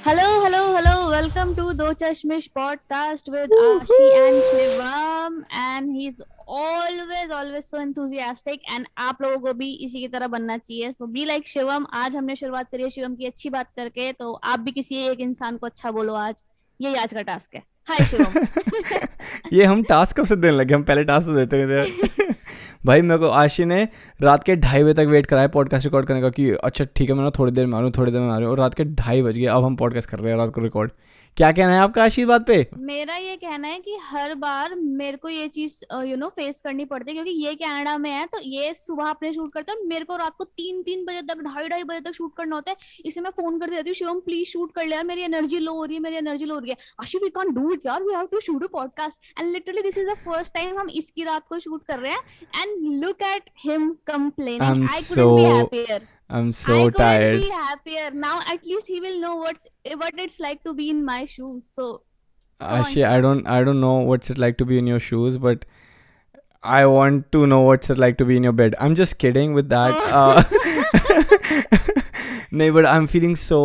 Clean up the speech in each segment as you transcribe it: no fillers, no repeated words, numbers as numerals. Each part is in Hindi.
Hello. Welcome to Do Chashmish podcast with Ashi and Shivam, and he's always so enthusiastic. And आप लोगों को भी इसी की तरह बनना चाहिए. So be like Shivam. आज हमने शुरुआत करी है शिवम की अच्छी बात करके, तो आप भी किसी एक इंसान को अच्छा बोलो आज. यही आज का टास्क है. हाय शिवम. ये हम टास्क कब से देने लगे? हम पहले टास्क तो देते थे भाई मेरे को आशी ने रात के 2:30 बजे तक वेट कराया पॉडकास्ट रिकॉर्ड करने का कि अच्छा ठीक है मैं ना थोड़ी देर में आ रहा हूँ और रात के 2:30 बज गए. अब हम पॉडकास्ट कर रहे हैं रात को रिकॉर्ड. क्या कहना है आपका आशी बात पे? मेरा ये कहना है कि हर बार मेरे को ये चीज फेस करनी पड़ती है, क्योंकि ये कनाडा में है तो ये सुबह अपने शूट करता है और मेरे को रात को 3 बजे तक 2:30 बजे तक शूट करना होता है. इसे मैं फोन कर देती हूँ, शिवम प्लीज शूट कर ले यार, मेरी एनर्जी लो हो रही है. Ashi we can't do it यार, we have to shoot a podcast. And literally this is the first time हम इसकी रात को शूट कर रहे हैं and look at him complaining. I couldn't be happier. I'm so I couldn't tired. be happier. Now at least he will know what it's like to be in my shoes. So Ashi, I don't know what's it like to be in your shoes, but I want to know what's it like to be in your bed. I'm just kidding with that. नहीं but I'm feeling so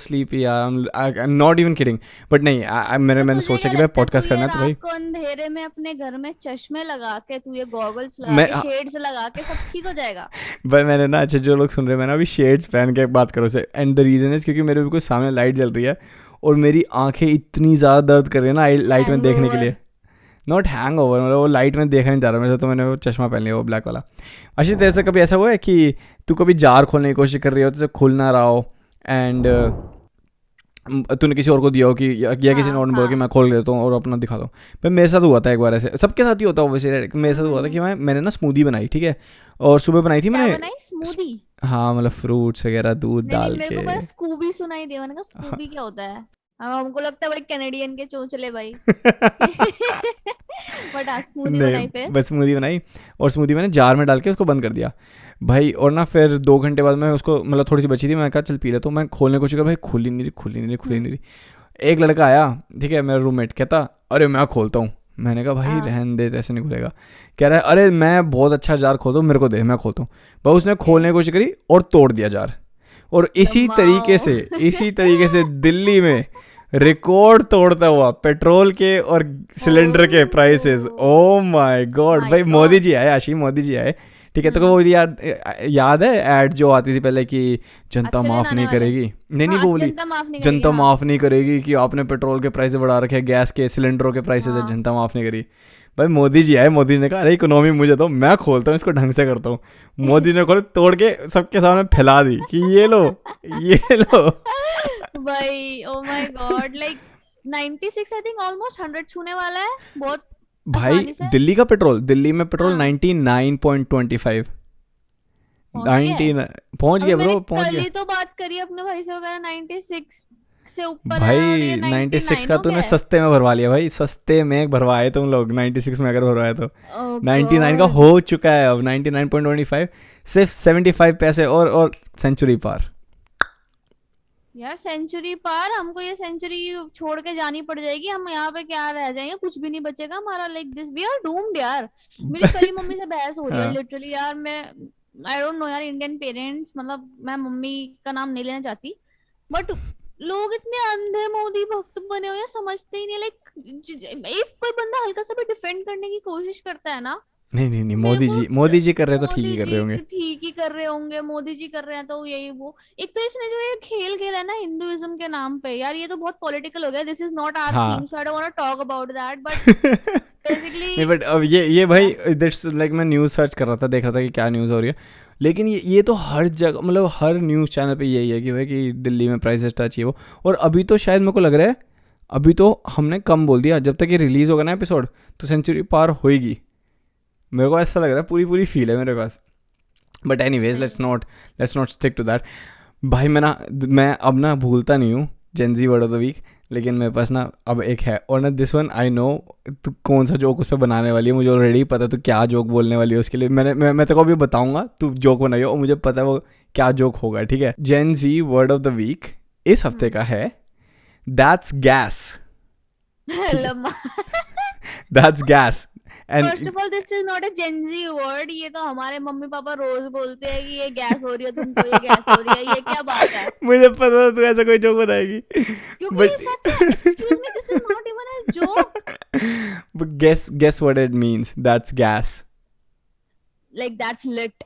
sleepy यार. I'm not even kidding. But नहीं मैंने सोचा कि भाई पॉडकास्ट करना है तो भाई रात को अंधेरे में अपने घर में चश्मे लगा के, तू ये गॉगल्स लगा के, शेड्स लगा के सब ठीक हो जाएगा. भाई मैंने ना अच्छा जो लोग सुन रहे हैं मैंने अभी शेड्स पहन के बात करो से. एंड द रीजन इज क्योंकि मेरे बिल्कुल सामने लाइट जल रही है और मेरी आंखें इतनी ज़्यादा दर्द कर रही है ना लाइट में देखने के लिए. नॉट हैंग ओवर, मतलब वो लाइट में देखा नहीं जा रहा मेरे से, तो मैंने वो चश्मा पहन लिया वो ब्लैक वाला. अच्छा तेरे से कभी ऐसा हुआ है कि तू कभी जार खोलने की कोशिश कर रही हो तो खुल ना रहा हो एंड तूने किसी और को दिया हो कि या किसी ने और ने बोला कि मैं खोल देता हूँ और अपना दिखाता हूँ? भाई मेरे साथ हुआ था एक बार ऐसे. सबके साथ ही होता है वैसे. मेरे साथ हुआ था कि मैंने ना स्मूदी बनाई, ठीक है, और सुबह बनाई थी मैंने स्मूदी. हाँ मतलब फ्रूट्स वगैरह दूध डाल के. मेरे को स्कूबी सुनाई दिया, मैंने कहा स्कूबी क्या होता है. हमको लगता है भाई कैनेडियन के चोंचले भाई. बट स्मूदी बनाई पे बस स्मूदी बनाई और स्मूदी मैंने जार में डाल के उसको बंद कर दिया भाई. और ना फिर 2 घंटे बाद मैं उसको मतलब थोड़ी सी बची थी, मैं कहा चल पी लेता हूँ. मैं खोलने को चुका भाई, खुल ही नहीं रही. एक लड़का आया, ठीक है, मेरा रूममेट, कहता अरे मैं खोलता हूँ. मैंने कहा भाई रहन दे, ऐसे नहीं खुलेगा. कह रहा है अरे मैं बहुत अच्छा जार खोलता हूँ, मेरे को दे, मैं खोलता हूँ. भाई उसने खोलने की कोशिश करी और तोड़ दिया जार. और इसी तरीके से दिल्ली में रिकॉर्ड तोड़ता हुआ पेट्रोल के और सिलेंडर के प्राइसेस. ओ माय गॉड भाई. मोदी जी आए, आशी मोदी जी आए, ठीक है. तो वो याद है ऐड जो आती थी पहले कि जनता माफ नहीं करेगी. नहीं वो बोली जनता माफ नहीं करेगी कि आपने पेट्रोल के प्राइस बढ़ा रखे, गैस के सिलेंडरों के प्राइसेस है, जनता माफ नहीं करी. भाई मोदी जी आए, मोदी ने कहा अरे इकोनॉमी मुझे दो, मैं खोलता हूँ इसको, ढंग से करता हूँ. मोदी ने खोल तोड़ के सबके सामने फैला दी कि ये लो भाई. ओ my God, like 96 I think almost 100 छूने वाला है बहुत भाई. दिल्ली में पेट्रोल 99.25 पहुंच गया ब्रो, पहुंच गया. तो बात करी अपने भाई से वगैरह 96 से ऊपर भाई. 96 का तूने सस्ते में भरवा लिया भाई, सस्ते में भरवाए तुम लोग. 96 में अगर भरवाए तो 99 का हो चुका है अब. 99.25 सिर्फ 75 पैसे और सेंचुरी पार. यार सेंचुरी पार, हमको ये सेंचुरी छोड़ के जानी पड़ जाएगी. हम यहाँ पे क्या रह जाएंगे, कुछ भी नहीं बचेगा हमारा. Like this we are doomed यार. मेरी कल ही मम्मी से बहस हो रही है लिटरली यार. मैं आई डोंट नो यार, इंडियन पेरेंट्स, मतलब मैं मम्मी का नाम नहीं लेना चाहती, बट लोग इतने अंधे मोदी भक्त बने हुए हैं, समझते ही नहीं. लाइक इफ कोई बंदा हल्का सा भी डिफेंड करने की कोशिश करता है ना, नहीं मोदी जी कर रहे हैं तो ठीक ही कर रहे होंगे. मोदी जी कर रहे हैं तो यही वो एक तो इसने जो ये खेल खेला है ना हिंदुइज्म के नाम पे, यार ये तो बहुत पॉलिटिकल हो गया. This is not our theme, so I don't want to talk about that, but basically नहीं बट अब ये भाई दैट्स लाइक मैं न्यूज़ सर्च कर रहा था, देख रहा था कि क्या न्यूज़ हो रही है. लेकिन ये तो हर जगह, मतलब हर न्यूज़ चैनल पे यही है कि भाई कि दिल्ली में प्राइसेस टच ही वो. और अभी तो शायद मेरे को लग रहा है अभी तो हमने कम बोल दिया, जब तक ये रिलीज़ होगा ना एपिसोड तो सेंचुरी पार होएगी. मेरे को ऐसा लग रहा है, पूरी फील है मेरे पास. But anyways let's not stick to that. भाई मैं अब ना भूलता नहीं हूँ Gen Z word of the week, लेकिन मेरे पास ना अब एक है. और ना दिस वन आई नो तू कौन सा जोक उस पर बनाने वाली है, मुझे ऑलरेडी पता है तू क्या जोक बोलने वाली है. उसके लिए मैं तेरे को अभी बताऊंगा, तू जोक बनाइयो और मुझे पता है वो क्या जोक होगा, ठीक है. Gen z word of the week इस हफ्ते का है that's gas. That's gas. First of all this is not a gen z word, ये तो हमारे मम्मी पापा रोज बोलते हैं कि ये गैस हो रही है तुमको, ये गैस हो रही है, ये क्या बात है? मुझे पता था तू ऐसा कोई जोक बनाएगी, क्योंकि ये बट सच है, excuse me, this is not even a joke. guess what it means, that's gas. Like that's lit.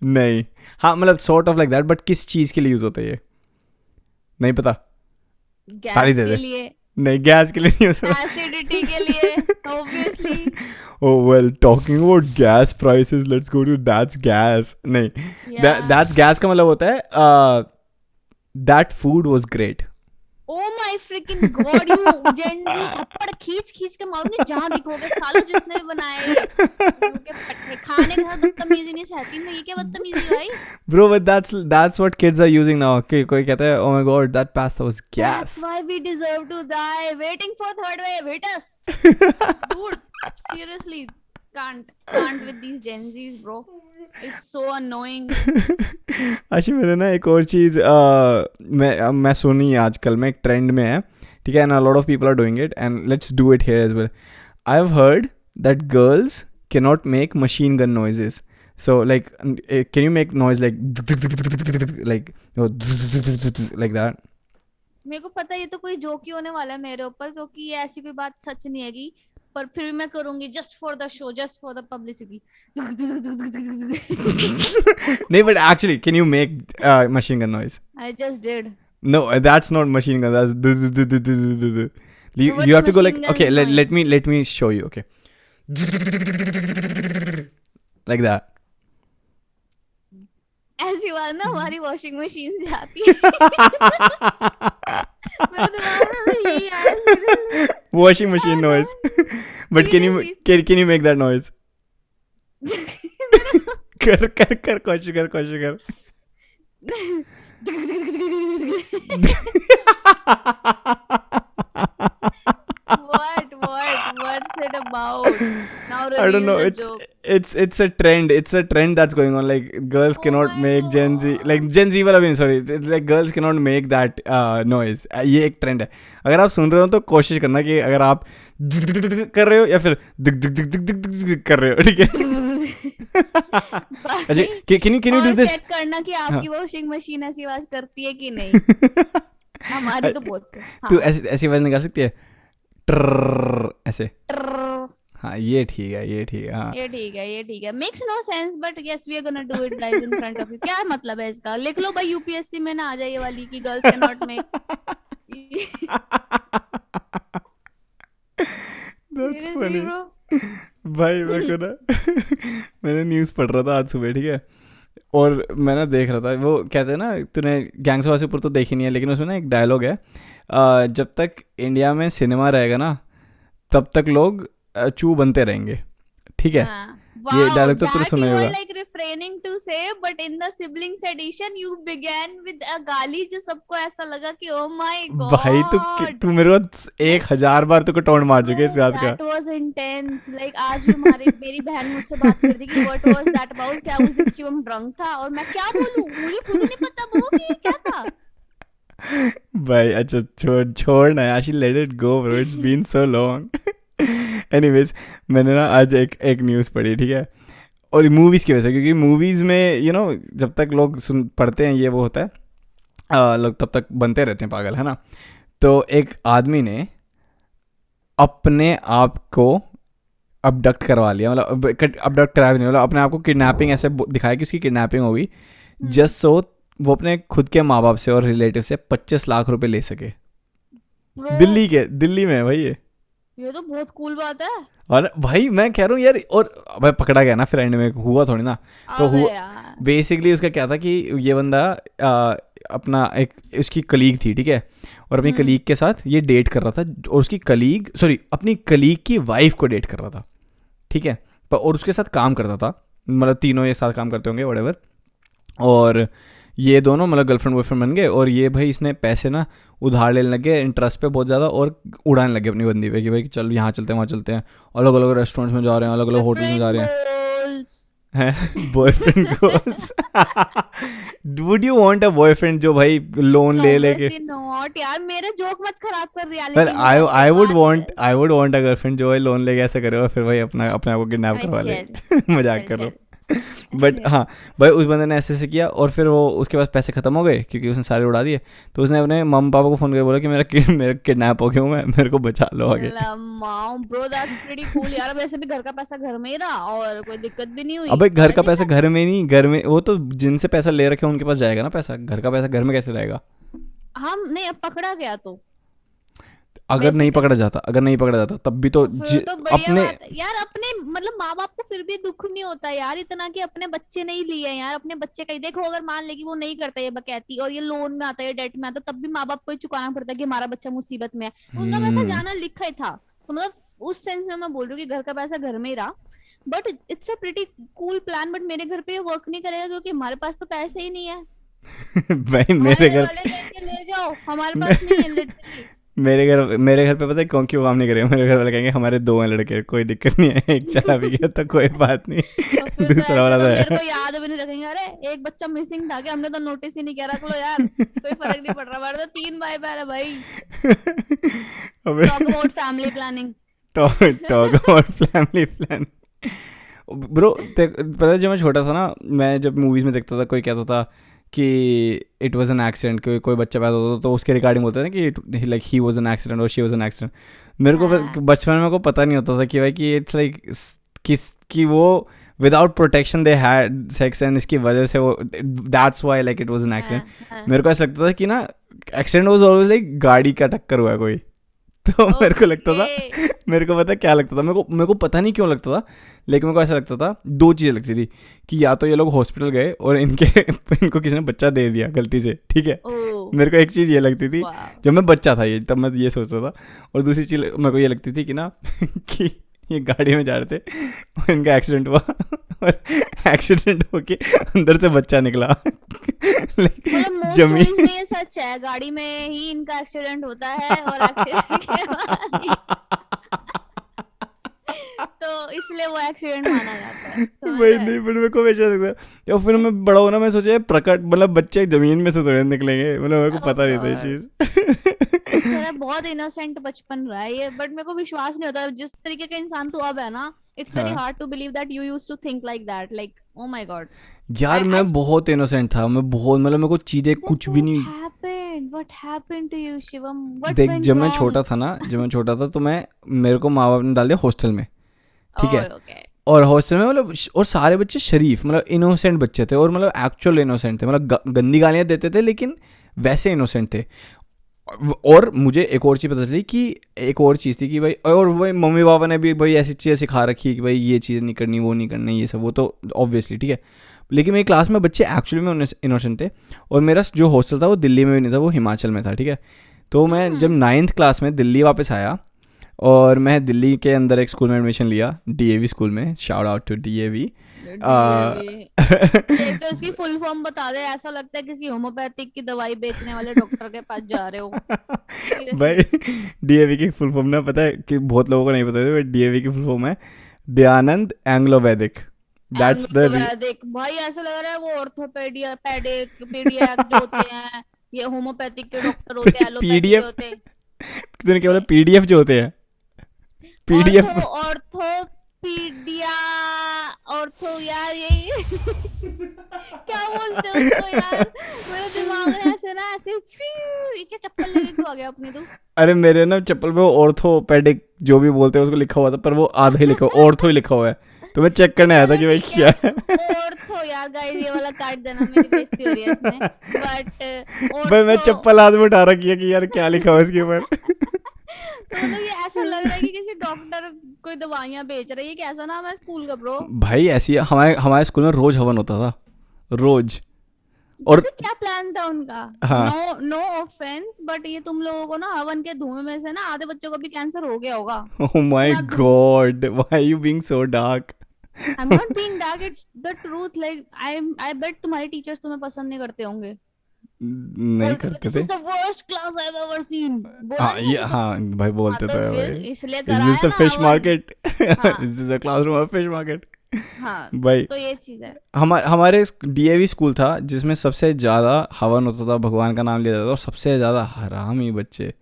नहीं, हाँ मतलब sort of like that, but किस चीज के लिए यूज होता है ये नहीं पता। ताली गैस दे के दे। लिए, नहीं, गैस के लिए नहीं होता। एसिडिटी के लिए, obviously. Oh well, talking about gas prices, let's go to that's gas. नहीं, that's gas का मतलब होता है that food was great. Oh my fricking God, you Gen Z थप्पड़ खींच खींच के मारूंगी जहां दिखोगे सालो, जिसने भी बनाए ये उनके पट्टे खाने के साथ बदतमीजी नहीं सहती मैं, ये क्या बदतमीजी भाई? Bro, but that's what kids are using now. Okay, कोई कहता है oh my god that pasta was gas. That's why we deserve to die waiting for third wave, hit us. Dude, seriously, can't with these Gen Zs, bro. It's so annoying. आशी मैंने ना एक और चीज़ मैं सुनी आजकल में, एक ट्रेंड में है, ठीक है, and a lot of people are doing it and let's do it here as well. I have heard that girls can not make machine gun noises. So like, can you make noise like like like that? मेरे को पता है ये तो कोई जोक ही होने वाला है मेरे ऊपर, क्योंकि ये ऐसी कोई बात सच नहीं हैगी, पर फिर भी मैं करूंगी just for the show, just for the publicity. नहीं, but actually can you make machine gun noise? I just did. No, that's not machine gun, that's you What's have to go like, machine gun okay, noise? let me show you, okay, like that. ऐसी बात ना हमारी वॉशिंग मशीन से आती है. मेरे दिमाग में भी यही आया. Washing machine noise. But can you make that noise? कर कोशिश कर. What's it about? Now I don't know. reveal the joke. It's a trend. It's a trend that's going on. Like girls Oh cannot my make Gen Z. God. Like Gen Z वाला भी नहीं, sorry. It's like girls cannot make that noise. ये एक trend है. अगर आप सुन रहे हो तो कोशिश करना कि अगर आप कर रहे हो या फिर कर रहे हो, ठीक है. अच्छा, can you do और this? check करना कि आपकी वॉशिंग मशीन ऐसी आवाज करती है कि नहीं. हमारी तो बहुत है. तू ऐसी आवाज निकाल सकती है, ट्रर ऐसे. ट्रर. हाँ, ये ठीक है. हाँ, ये ठीक है. Makes no sense, but yes, we are gonna do it live in front of you. क्या मतलब है इसका? लिख लो भाई, यूपीएससी में ना आ जाए ये वाली कि girls can not make. That's funny. भाई मेरे को ना मैंने न्यूज़ पढ़ रहा था आज सुबह, ठीक है, और मैं ना देख रहा था, वो कहते हैं ना, तूने गैंग्स ऑफ वासेपुर तो देखी नहीं है, लेकिन उसमें ना एक डायलॉग है, जब तक इंडिया में सिनेमा रहेगा ना तब तक लोग चू बनते रहेंगे, ठीक है. ये डायलॉग तो तूने सुना ही होगा. Like refraining to say, but in the siblings edition you began with a गाली जो सबको ऐसा लगा कि oh my god. भाई तू मेरे को 1000 बार तो टोन मार चुके इस याद का. That was intense. Like आज भी मेरी बहन मुझसे बात कर रही कि what was that about, क्या उस दिन शिवम ड्रंक था, और मैं क्या बोलूं, मुझे खुद नहीं पता ब्रो कि ये क्या था. भाई अच्छा छोड़ ना यार, let it go bro, it's been so long. Anyways, मैंने ना आज एक न्यूज़ पढ़ी, ठीक है, और मूवीज़ की वजह से, क्योंकि मूवीज़ में जब तक लोग पढ़ते हैं ये वो होता है, लोग तब तक बनते रहते हैं पागल, है ना. तो एक आदमी ने अपने आप को अबडक्ट करवा लिया, मतलब अबडक्ट करा नहीं, मतलब अपने आप को किडनैपिंग ऐसे दिखाया कि उसकी किडनैपिंग होगी, जस्ट सो वो अपने खुद के माँ बाप से और रिलेटिव से 25 लाख रुपए ले सके. दिल्ली में भाई ये तो बहुत कूल बात है. और भाई मैं कह रहा हूँ यार, और भाई पकड़ा गया ना फिर एंड में, हुआ थोड़ी ना. तो हुआ बेसिकली उसका क्या था कि ये बंदा अपना एक उसकी कलीग थी, ठीक है, और अपनी कलीग के साथ ये डेट कर रहा था, और उसकी कलीग अपनी कलीग की वाइफ को डेट कर रहा था, ठीक है, और उसके साथ काम करता था, मतलब तीनों एक साथ काम करते होंगे व्हाटएवर, और ये दोनों मतलब गर्लफ्रेंड बॉयफ्रेंड बन गए. और ये भाई इसने पैसे ना उधार लेने लगे इंटरेस्ट पे बहुत ज़्यादा, और उड़ाने लगे अपनी बंदी पे कि भाई चल यहाँ चलते हैं वहाँ चलते हैं, अलग अलग रेस्टोरेंट्स में जा रहे हैं, अलग अलग होटल्स में जा रहे हैं. Boyfriend goals. Would you want a boyfriend जो भाई लोन ले लेके? ऑब्वियसली नॉट यार, मेरे जोक मत खराब कर वेल रियलिटी में आई जाके आई वुड बात। Want I would want a girlfriend जो भाई लोन लेके ऐसा करे और फिर भाई अपना अपने आप को किडनैप करवा ले। चल मजाक चल कर रहा चल। हूँ। बट हाँ भाई उस बंदे ने ऐसे ऐसे किया और फिर वो उसके पास पैसे खत्म हो गए क्योंकि उसने सारे उड़ा दिए। तो उसने अपने मम्मी पापा को फ़ोन करके बोला कि मेरा किडनैप हो गया हूँ मैं, मेरे को बचा लो आगे। ब्रो दैट्स प्रीटी कूल यार, वैसे भी घर का पैसा घर में ही रहा और कोई दिक्कत भी नहीं हुई, अबे घर कोई का पैसा दिक्कत। घर में नहीं, घर में वो तो जिनसे पैसा ले रखे उनके पास जाएगा ना पैसा, घर का पैसा घर में कैसे रहेगा? हम नहीं, अब पकड़ा गया तो अगर नहीं बेसिकली। पकड़ा जाता, अगर नहीं पकड़ा जाता तब भी तो फिर तो बढ़िया अपने बात है यार, अपने मतलब माँ बाप को फिर भी दुख नहीं होता यार इतना कि अपने बच्चे नहीं लिए यार, अपने बच्चे का ही देखो, अगर मान ले कि वो नहीं करता ये बकैती और ये लोन में आता है, डेट में आता है, तब भी माँ बाप को ही चुकाना पड़ता है कि हमारा बच्चा मुसीबत में है। उनका पैसा हम्म। जाना लिखा ही था, तो मतलब उस सेंस में मैं बोल रही हूँ कि घर का पैसा घर में ही रहा। But it's a pretty cool plan, but मेरे घर पे ये वर्क नहीं करेगा क्योंकि हमारे पास तो पैसे ही नहीं है। भाई हमारे मेरे घर घर वाले कहेंगे ले जाओ, हमारे पास नहीं है लिटरली। मेरे घर पे पता है क्यों क्यों काम नहीं करेगा? मेरे घर वाले कहेंगे हमारे दो हैं लड़के, कोई दिक्कत नहीं है, एक चला भी गया तो कोई बात नहीं। तो फिर तो दूसरा ऐसे वाला तो तो मेरे है। को याद भी नहीं रखेंगे, अरे एक बच्चा मिसिंग था कि हमने तो नोटिस ही नहीं किया, रख लो यार, कोई फर्क नहीं पड़ रहा, हमारे तो 3 भाई बहन है भाई। अबे talk about family planning. Talk about family plan. Bro पता है जब मैं छोटा था ना, मैं जब मूवीज़ में देखता था कोई कहता था कि इट वाज एन एक्सीडेंट, कोई बच्चा पैदा होता था तो उसके रिगार्डिंग बोलते हैं ना कि like he was an accident और शी वाज एन एक्सीडेंट। मेरे को हाँ बचपन में मेरे को पता नहीं होता था कि भाई कि इट्स लाइक किस कि वो without protection they had sex and इसकी वजह से वो that's why like it was an accident. हाँ मेरे को ऐसा लगता था कि ना एक्सीडेंट वाज ऑलवेज लाइक गाड़ी का टक्कर हुआ है कोई। तो मेरे को लगता था, ओके। मेरे को पता है क्या लगता था, मेरे को पता नहीं क्यों लगता था, लेकिन मेरे को ऐसा लगता था दो चीज़ें लगती थी कि या तो ये लोग हॉस्पिटल गए और इनको किसी ने बच्चा दे दिया गलती से, ठीक है। ओ मेरे को एक चीज़ ये लगती थी वाह। जब मैं बच्चा था, ये तब मैं ये सोचता था। और दूसरी चीज़ मेरे को ये लगती थी कि ना कि ये गाड़ी में जा रहे थे और इनका एक्सीडेंट हुआ और एक्सीडेंट होके अंदर से बच्चा निकला। Like, मतलब मोस्ट जमीन स्टोरीज में ये सच है, गाड़ी में ही इनका एक्सीडेंट होता है और एक्सीडेंट के बाद ही तो इसलिए वो एक्सीडेंट माना जाता है, समझ वही रहे? नहीं, पर मेरे को हमेशा लगता है या फिर मैं बड़ा होना, मैं सोचा प्रकट मतलब बच्चे जमीन में से थोड़े निकलेंगे, मतलब मेरे को Oh पता नहीं था ये God. चीज़। तेरा बहुत इनोसेंट बचपन रहा है ये, बट मेरे को विश्वास नहीं होता जिस तरीके का इंसान तू अब है ना, इट्स वेरी हाँ hard to believe that you used to think like that, like oh my god. यार आई मैं बहुत इनोसेंट था, मैं बहुत मतलब मेरे को चीज़ें कुछ भी नहीं। What happened to you Shivam, what देख वेंट जब मैं छोटा रॉन्ग? था ना, जब मैं छोटा था तो मेरे को माँ बाप ने डाल दिया हॉस्टल में, ठीक है। ओके। और हॉस्टल में मतलब और सारे बच्चे शरीफ मतलब इनोसेंट बच्चे थे और मतलब एक्चुअल इनोसेंट थे, मतलब गंदी गालियाँ देते थे लेकिन वैसे इनोसेंट थे। और मुझे एक और चीज़ पता चली कि एक और चीज़ थी कि भाई, और वही मम्मी पापा ने भी भाई ऐसी चीज़ें सिखा रखी है कि भाई ये चीज़ नहीं करनी, वो नहीं करनी, ये सब वो तो ऑब्वियसली ठीक है। लेकिन मेरी क्लास में बच्चे एक्चुअली में इनोसेंट थे। और मेरा जो हॉस्टल था वो दिल्ली में भी नहीं था, वो हिमाचल में था, ठीक है। तो मैं जब 9th क्लास में दिल्ली वापस आया और मैं दिल्ली के अंदर एक स्कूल में एडमिशन लिया, डीएवी स्कूल में, शाउट आउट टू डीएवी। एक तो इसकी फुल फॉर्म बता दे, ऐसा लगता है किसी होम्योपैथिक की दवाई बेचने वाले डॉक्टर के पास जा रहे हो। भाई डीएवी की फुल फॉर्म ना पता है कि बहुत लोगों को नहीं पता है, डीएवी की फुल फॉर्म है दयानंद एंग्लो वैदिक। दैट्स द देख भाई, ऐसा लग रहा है वो ऑर्थोपेडिया पेडिक पीडियाक जो होते हैं, ये होम्योपैथिक के डॉक्टर होते हैं, एलोपैथिक के पीडीएफ होते हैं। तूने क्या बोला? पीडीएफ जो होते हैं, पीडीएफ। ऑर्थोपीडिया, ऑर्थो यार यही क्या बोलते हैं उसको यार, मेरे दिमाग में ऐसे ना ऐसे ये क्या चप्पल लेके क्यों आ गया अपनी तू? अरे मेरे ना चप्पल पे ऑर्थोपेडिक जो भी बोलते हैं उसको लिखा हुआ था, पर वो आधा ही लिखा हुआ, ऑर्थो ही लिखा हुआ है, तो मैं चेक करने आया था कि भाई ठीक क्या है। ऑर्थो यार गाइस, ये वाला काट देना, मेरी बेइज्जती हो रही है इसमें, बट भाई मैं ऑर्थो चप्पल हाथ में उठा रखी है कि यार क्या लिखा हुआ है इसके ऊपर। तो मतलब ये ऐसा लग रहा है कि किसी डॉक्टर कोई दवाइयां बेच रही है, कैसा नाम है स्कूल का ब्रो? भाई ऐसी हमारे हमारे स्कूल में रोज हवन होता था, रोज। और तो क्या प्लान था उनका? हाँ नो नो ऑफेंस, बट ये तुम लोगों को ना हवन के धुएं में से ना आधे बच्चों को भी कैंसर हो गया होगा। ओह माय इतना God, why you being so dark? I'm not being dark, it's the truth, like I bet तुम्हारे टीचर्स तुम्हें पसंद नहीं करते होंगे, नहीं बोलते करते दिस थे। Is the worst class I have ever seen, बोला हाँ नहीं ये होगा? हाँ भाई हाँ बोलते तो तो है फिर भाई। इसलिए इज कराया दिस अ ना फिश हवन। मार्केट? हाँ इज दिस अ क्लासरूम और फिश मार्केट? हाँ, भाई तो ये चीज है। हमारे डीएवी स्कूल था जिसमें सबसे ज़्यादा हवन होता था, भगवान का नाम लिया जाता था, और सबसे ज़्यादा हरामी बच्चे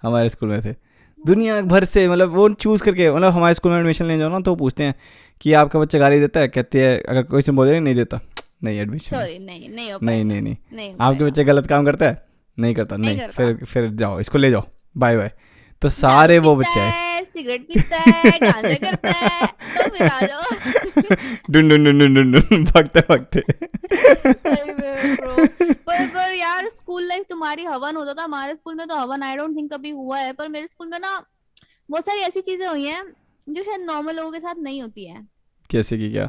हमारे स्कूल में थे दुनिया भर से। मतलब वो चूज़ करके, मतलब हमारे स्कूल में एडमिशन लेने जाओ ना तो पूछते हैं कि आपका बच्चा गाली देता है, कहते हैं अगर कोई से बोले नहीं देता, नहीं एडमिशन नहीं। सॉरी, नहीं नहीं हो नहीं पाएगा, नहीं नहीं। नहीं हो आपके पाएगा, बच्चे गलत काम करता है, नहीं करता, नहीं नहीं, करता। फिर जाओ इसको ले जाओ, बाय बाय। तो दारू सारे वो पीता बच्चे आए। है, सिगरेट पीता है, गांजा करता है, तो फिर आ जाओ। डुन डुन डुन डुन डुन डुन, भागते भागते। सही में ब्रो। पर यार स्कूल लाइफ तुम्हारी हवन होता था, हमारे स्कूल में तो हवन आई डोंट थिंक कभी हुआ है, पर मेरे स्कूल में ना बहुत सारी ऐसी चीजें हुई हैं जो शायद नॉर्मल लोगों के साथ नहीं होती है। कैसे की क्या?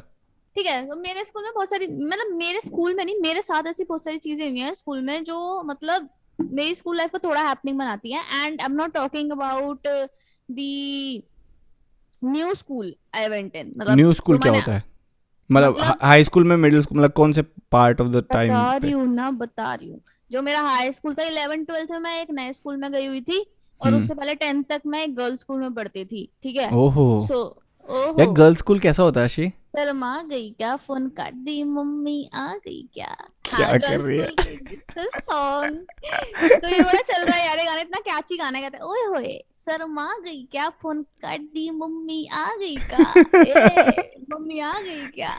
ठीक है, तो मेरे स्कूल में बहुत सारी, मतलब मेरे स्कूल में नहीं, मेरे साथ ऐसी बहुत सारी चीजें हुई हैं स्कूल में जो मतलब मेरी स्कूल लाइफ को थोड़ा हैपनिंग बनाती है। And I am not talking about the new school I went in, मतलब न्यू स्कूल जो क्या मैंने, होता है? मतलब मतलब हाई स्कूल में, मिडिल स्कूल, मतलब कौन से पार्ट ऑफ द बता टाइम रही पे? हूँ ना, बता रही हूँ। जो मेरा हाई स्कूल था 11th 12th में, मैं एक नए स्कूल में गई हुई थी, और हम्म। उससे पहले 10th तक मैं एक गर्ल्स स्कूल में पढ़ती थी, ठीक है। ओहो। सो यार ओहो, गर्ल्स स्कूल कैसा होता है आशी? शर्मा गई क्या, फोन काट दी, मम्मी आ गई क्या। हाँ, क्या कर गर्ल्स रही है? स्कूल की सॉन्ग। तो ये बड़ा चल रहा है यार, ये गाना इतना कैची गाना, कहते हैं ओए होए शर्मा गई क्या, फोन काट दी, मम्मी आ गई क्या, ए मम्मी आ गई क्या।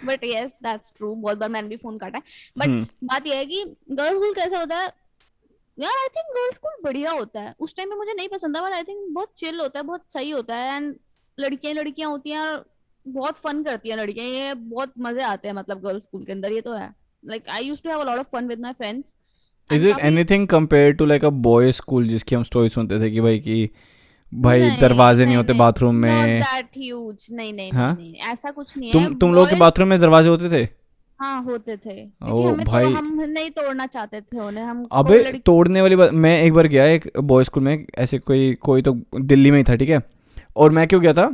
बट यस दैट्स ट्रू, बहुत बार मैंने भी फोन काटा है। बट हम्म। बात यह है कि गर्ल्स स्कूल कैसा होता है यार, आई थिंक गर्ल्स स्कूल बढ़िया होता है। उस टाइम में मुझे नहीं पसंद था, बट आई थिंक बहुत चिल होता है, बहुत सही होता है। एंड लड़कियां लड़कियां होती हैं और बहुत फन करती हैं लड़कियां, ये बहुत मजे आते हैं मतलब गर्ल्स स्कूल के अंदर, ये तो है। Like I used to have a lot of fun with my friends is and it काफी। Anything compare to like a boy school जिसकी हम स्टोरी सुनते थे कि भाई नहीं दरवाजे नहीं नहीं होते नहीं, बाथरूम नॉट में? दैट ह्यूज, नहीं नहीं नहीं हाँ, नहीं, ऐसा कुछ नहीं है तुम लोग के बॉयज। बाथरूम में दरवाजे होते थे? हाँ होते थे, ओ क्योंकि हमें तो भाई। हम नहीं तोड़ना चाहते थे उन्हें, हमको अबे लड़की। तोड़ने वाली बात, मैं एक बार गया एक बॉय स्कूल में, ऐसे कोई कोई तो दिल्ली में ही था, ठीक है। और मैं क्यों गया था,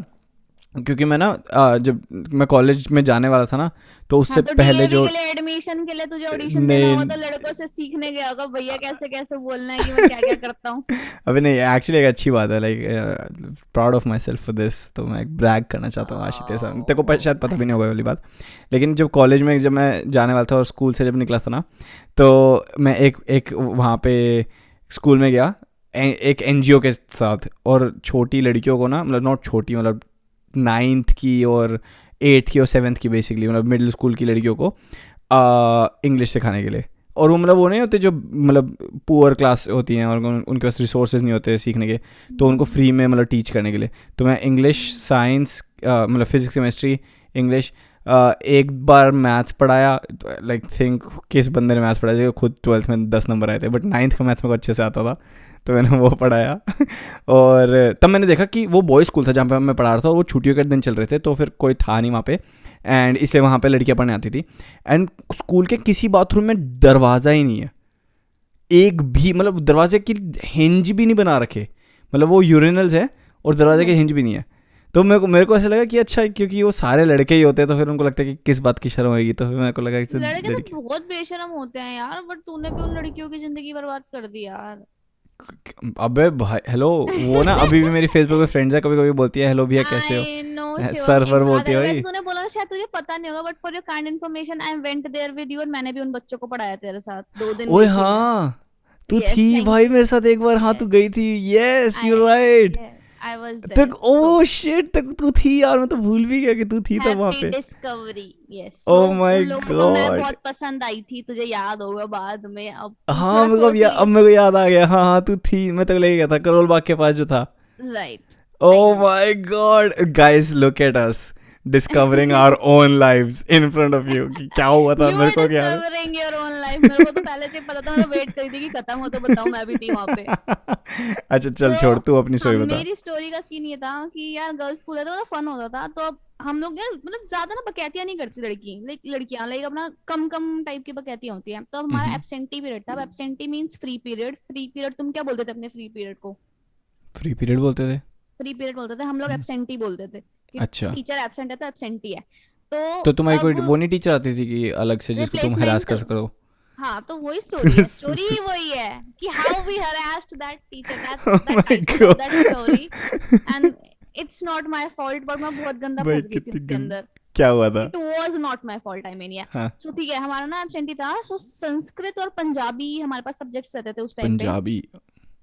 क्योंकि मैं ना जब मैं कॉलेज में जाने वाला था ना, तो हाँ, उससे तो पहले डीएवी जो, के लिए एडमिशन के लिए तुझे ऑडिशन देना होगा, नहीं, तो लड़कों से सीखने गया होगा भैया कैसे कैसे बोलना है कि मैं क्या क्या करता हूँ। अबे नहीं, एक्चुअली एक अच्छी बात है, like proud of my self for this, तो मैं एक ब्रैग करना चाहता हूँ आशी तेरे सामने, तेरे को शायद पता भी नहीं होगा ये वाली बात। लेकिन जब कॉलेज में जब मैं जाने वाला था और स्कूल से जब निकला था ना, तो मैं एक एक वहाँ पे स्कूल में गया, एक एनजीओ के साथ, और छोटी लड़कियों को ना, मतलब नॉट छोटी, मतलब 9th की और 8th की और 7th की, बेसिकली मतलब मिडिल स्कूल की लड़कियों को इंग्लिश सिखाने के लिए। और वो मतलब वो नहीं होते जो मतलब पुअर क्लास होती हैं और उनके पास रिसोर्सेज नहीं होते सीखने के, तो उनको फ्री में मतलब टीच करने के लिए। तो मैं इंग्लिश, साइंस, मतलब फिजिक्स, केमिस्ट्री, इंग्लिश, एक बार मैथ्स पढ़ाया, लाइक थिंक किस बंदे ने मैथ्स पढ़ाया, खुद 12th में 10 नंबर आए थे, बट 9th का मैथ्स मेरे को अच्छे से आता था, तो मैंने वो पढ़ाया। और तब मैंने देखा कि वो बॉय स्कूल था जहाँ पे मैं पढ़ा रहा था, और वो छुट्टियों के दिन चल रहे थे, तो फिर कोई था नहीं वहाँ पे, एंड इसलिए वहाँ पे लड़कियाँ पढ़ने आती थी। एंड स्कूल के किसी बाथरूम में दरवाज़ा ही नहीं है, एक भी, मतलब दरवाजे की हिंज भी नहीं बना रखे, मतलब वो यूरिनल्स है और दरवाजे के हिंज भी नहीं है। तो मेरे को ऐसा लगा कि अच्छा, क्योंकि वो सारे लड़के ही होते हैं, तो फिर उनको लगता है कि किस बात की शर्म होगी, तो फिर मेरे को लगा कि लड़के लड़की। तो बहुत बेशरम होते हैं यार, बट तूने भी उन लड़कियों की जिंदगी बर्बाद कर दी यार। अबे भाई हेलो, वो ना अभी भी मेरी फेसबुक पे फ्रेंड्स है, कभी कभी बोलती है हेलो भैया कैसे हो, आई नो शिवम, सर पर याद बोलती है है, वैसे भाई। तूने बोला शायद तुझे पता नहीं होगा, but for your kind information I went there with you, और मैंने भी उन बच्चों को पढ़ाया तेरे साथ, 2 दिन ओए गई थी मैं। हाँ, तू यस, थी थैंक भाई मेरे साथ एक बार, हाँ यू। तू गई थी, yes you I right. I was तक देयर, सो ओ शिट, तक तू थी यार, मैं तो भूल भी गया कि तू थी तब वहाँ हैप्पी पे। Discovery. Yes, oh so my उन लोगों को मैं गॉड। बहुत पसंद आई थी, तुझे याद होगा बाद में, अब तू हाँ थोड़ा मेरे को सोच अब लियो। मेरे को याद आ गया, हाँ हाँ तू थी, मैं तो ले गया था करोल बाग के पास जो था। Right, I Oh no. my god, guys, look at us discovering our own lives in front of you, कि क्या हुआ था यू मेरे आर को क्या याद डिस्कवरिंग योर ओन लाइफ, मेरे को तो पहले से ही पता था, मैं तो वेट करी थी कि खत्म हो तो बताऊं, मैं भी थी वहां पे। है। अच्छा तो चल छोड़, तू अपनी हाँ, स्टोरी बता। मेरी स्टोरी का सीन ये था कि यार गर्ल्स स्कूल है तो फन होता था, तो अब हम लोग यार मतलब ज्यादा ना बकैतियां नहीं करती लड़की, लाइक लड़कियां लाइक अपना कम कम टाइप की बकैतियां होती हैं। तो हमारा हम्म। एब्सेंटी पीरियड था। Absentee means free period. Free period तुम क्या बोलते थे अपने फ्री पीरियड को? फ्री पीरियड बोलते थे? फ्री पीरियड बोलते थे हम लोग, हम्म। एब्सेंटी बोलते थे कि अच्छा, टीचर एब्सेंट है तो एब्सेंटी है। तो तो तुम्हारी कोई अब वो नहीं टीचर आती थी कि अलग से जिसको तुम हरास रिप्लेसमेंट, कर सको? हाँ तो वही स्टोरी है, स्टोरी ही वही है कि how we harassed that teacher, that's Oh the my title of that God. Story. And it's not my fault, but मैं बहुत गंदा भाई फंस गई थी कितनी उसके अंदर। क्या हुआ था? It was not my fault, I mean. हाँ। सो ठीक है, हमारा ना एब्सेंटी था। सो संस्कृत और पंजाबी हमारे पास सब्जेक्ट्स रहते थे उस टाइम पे। पंजाबी।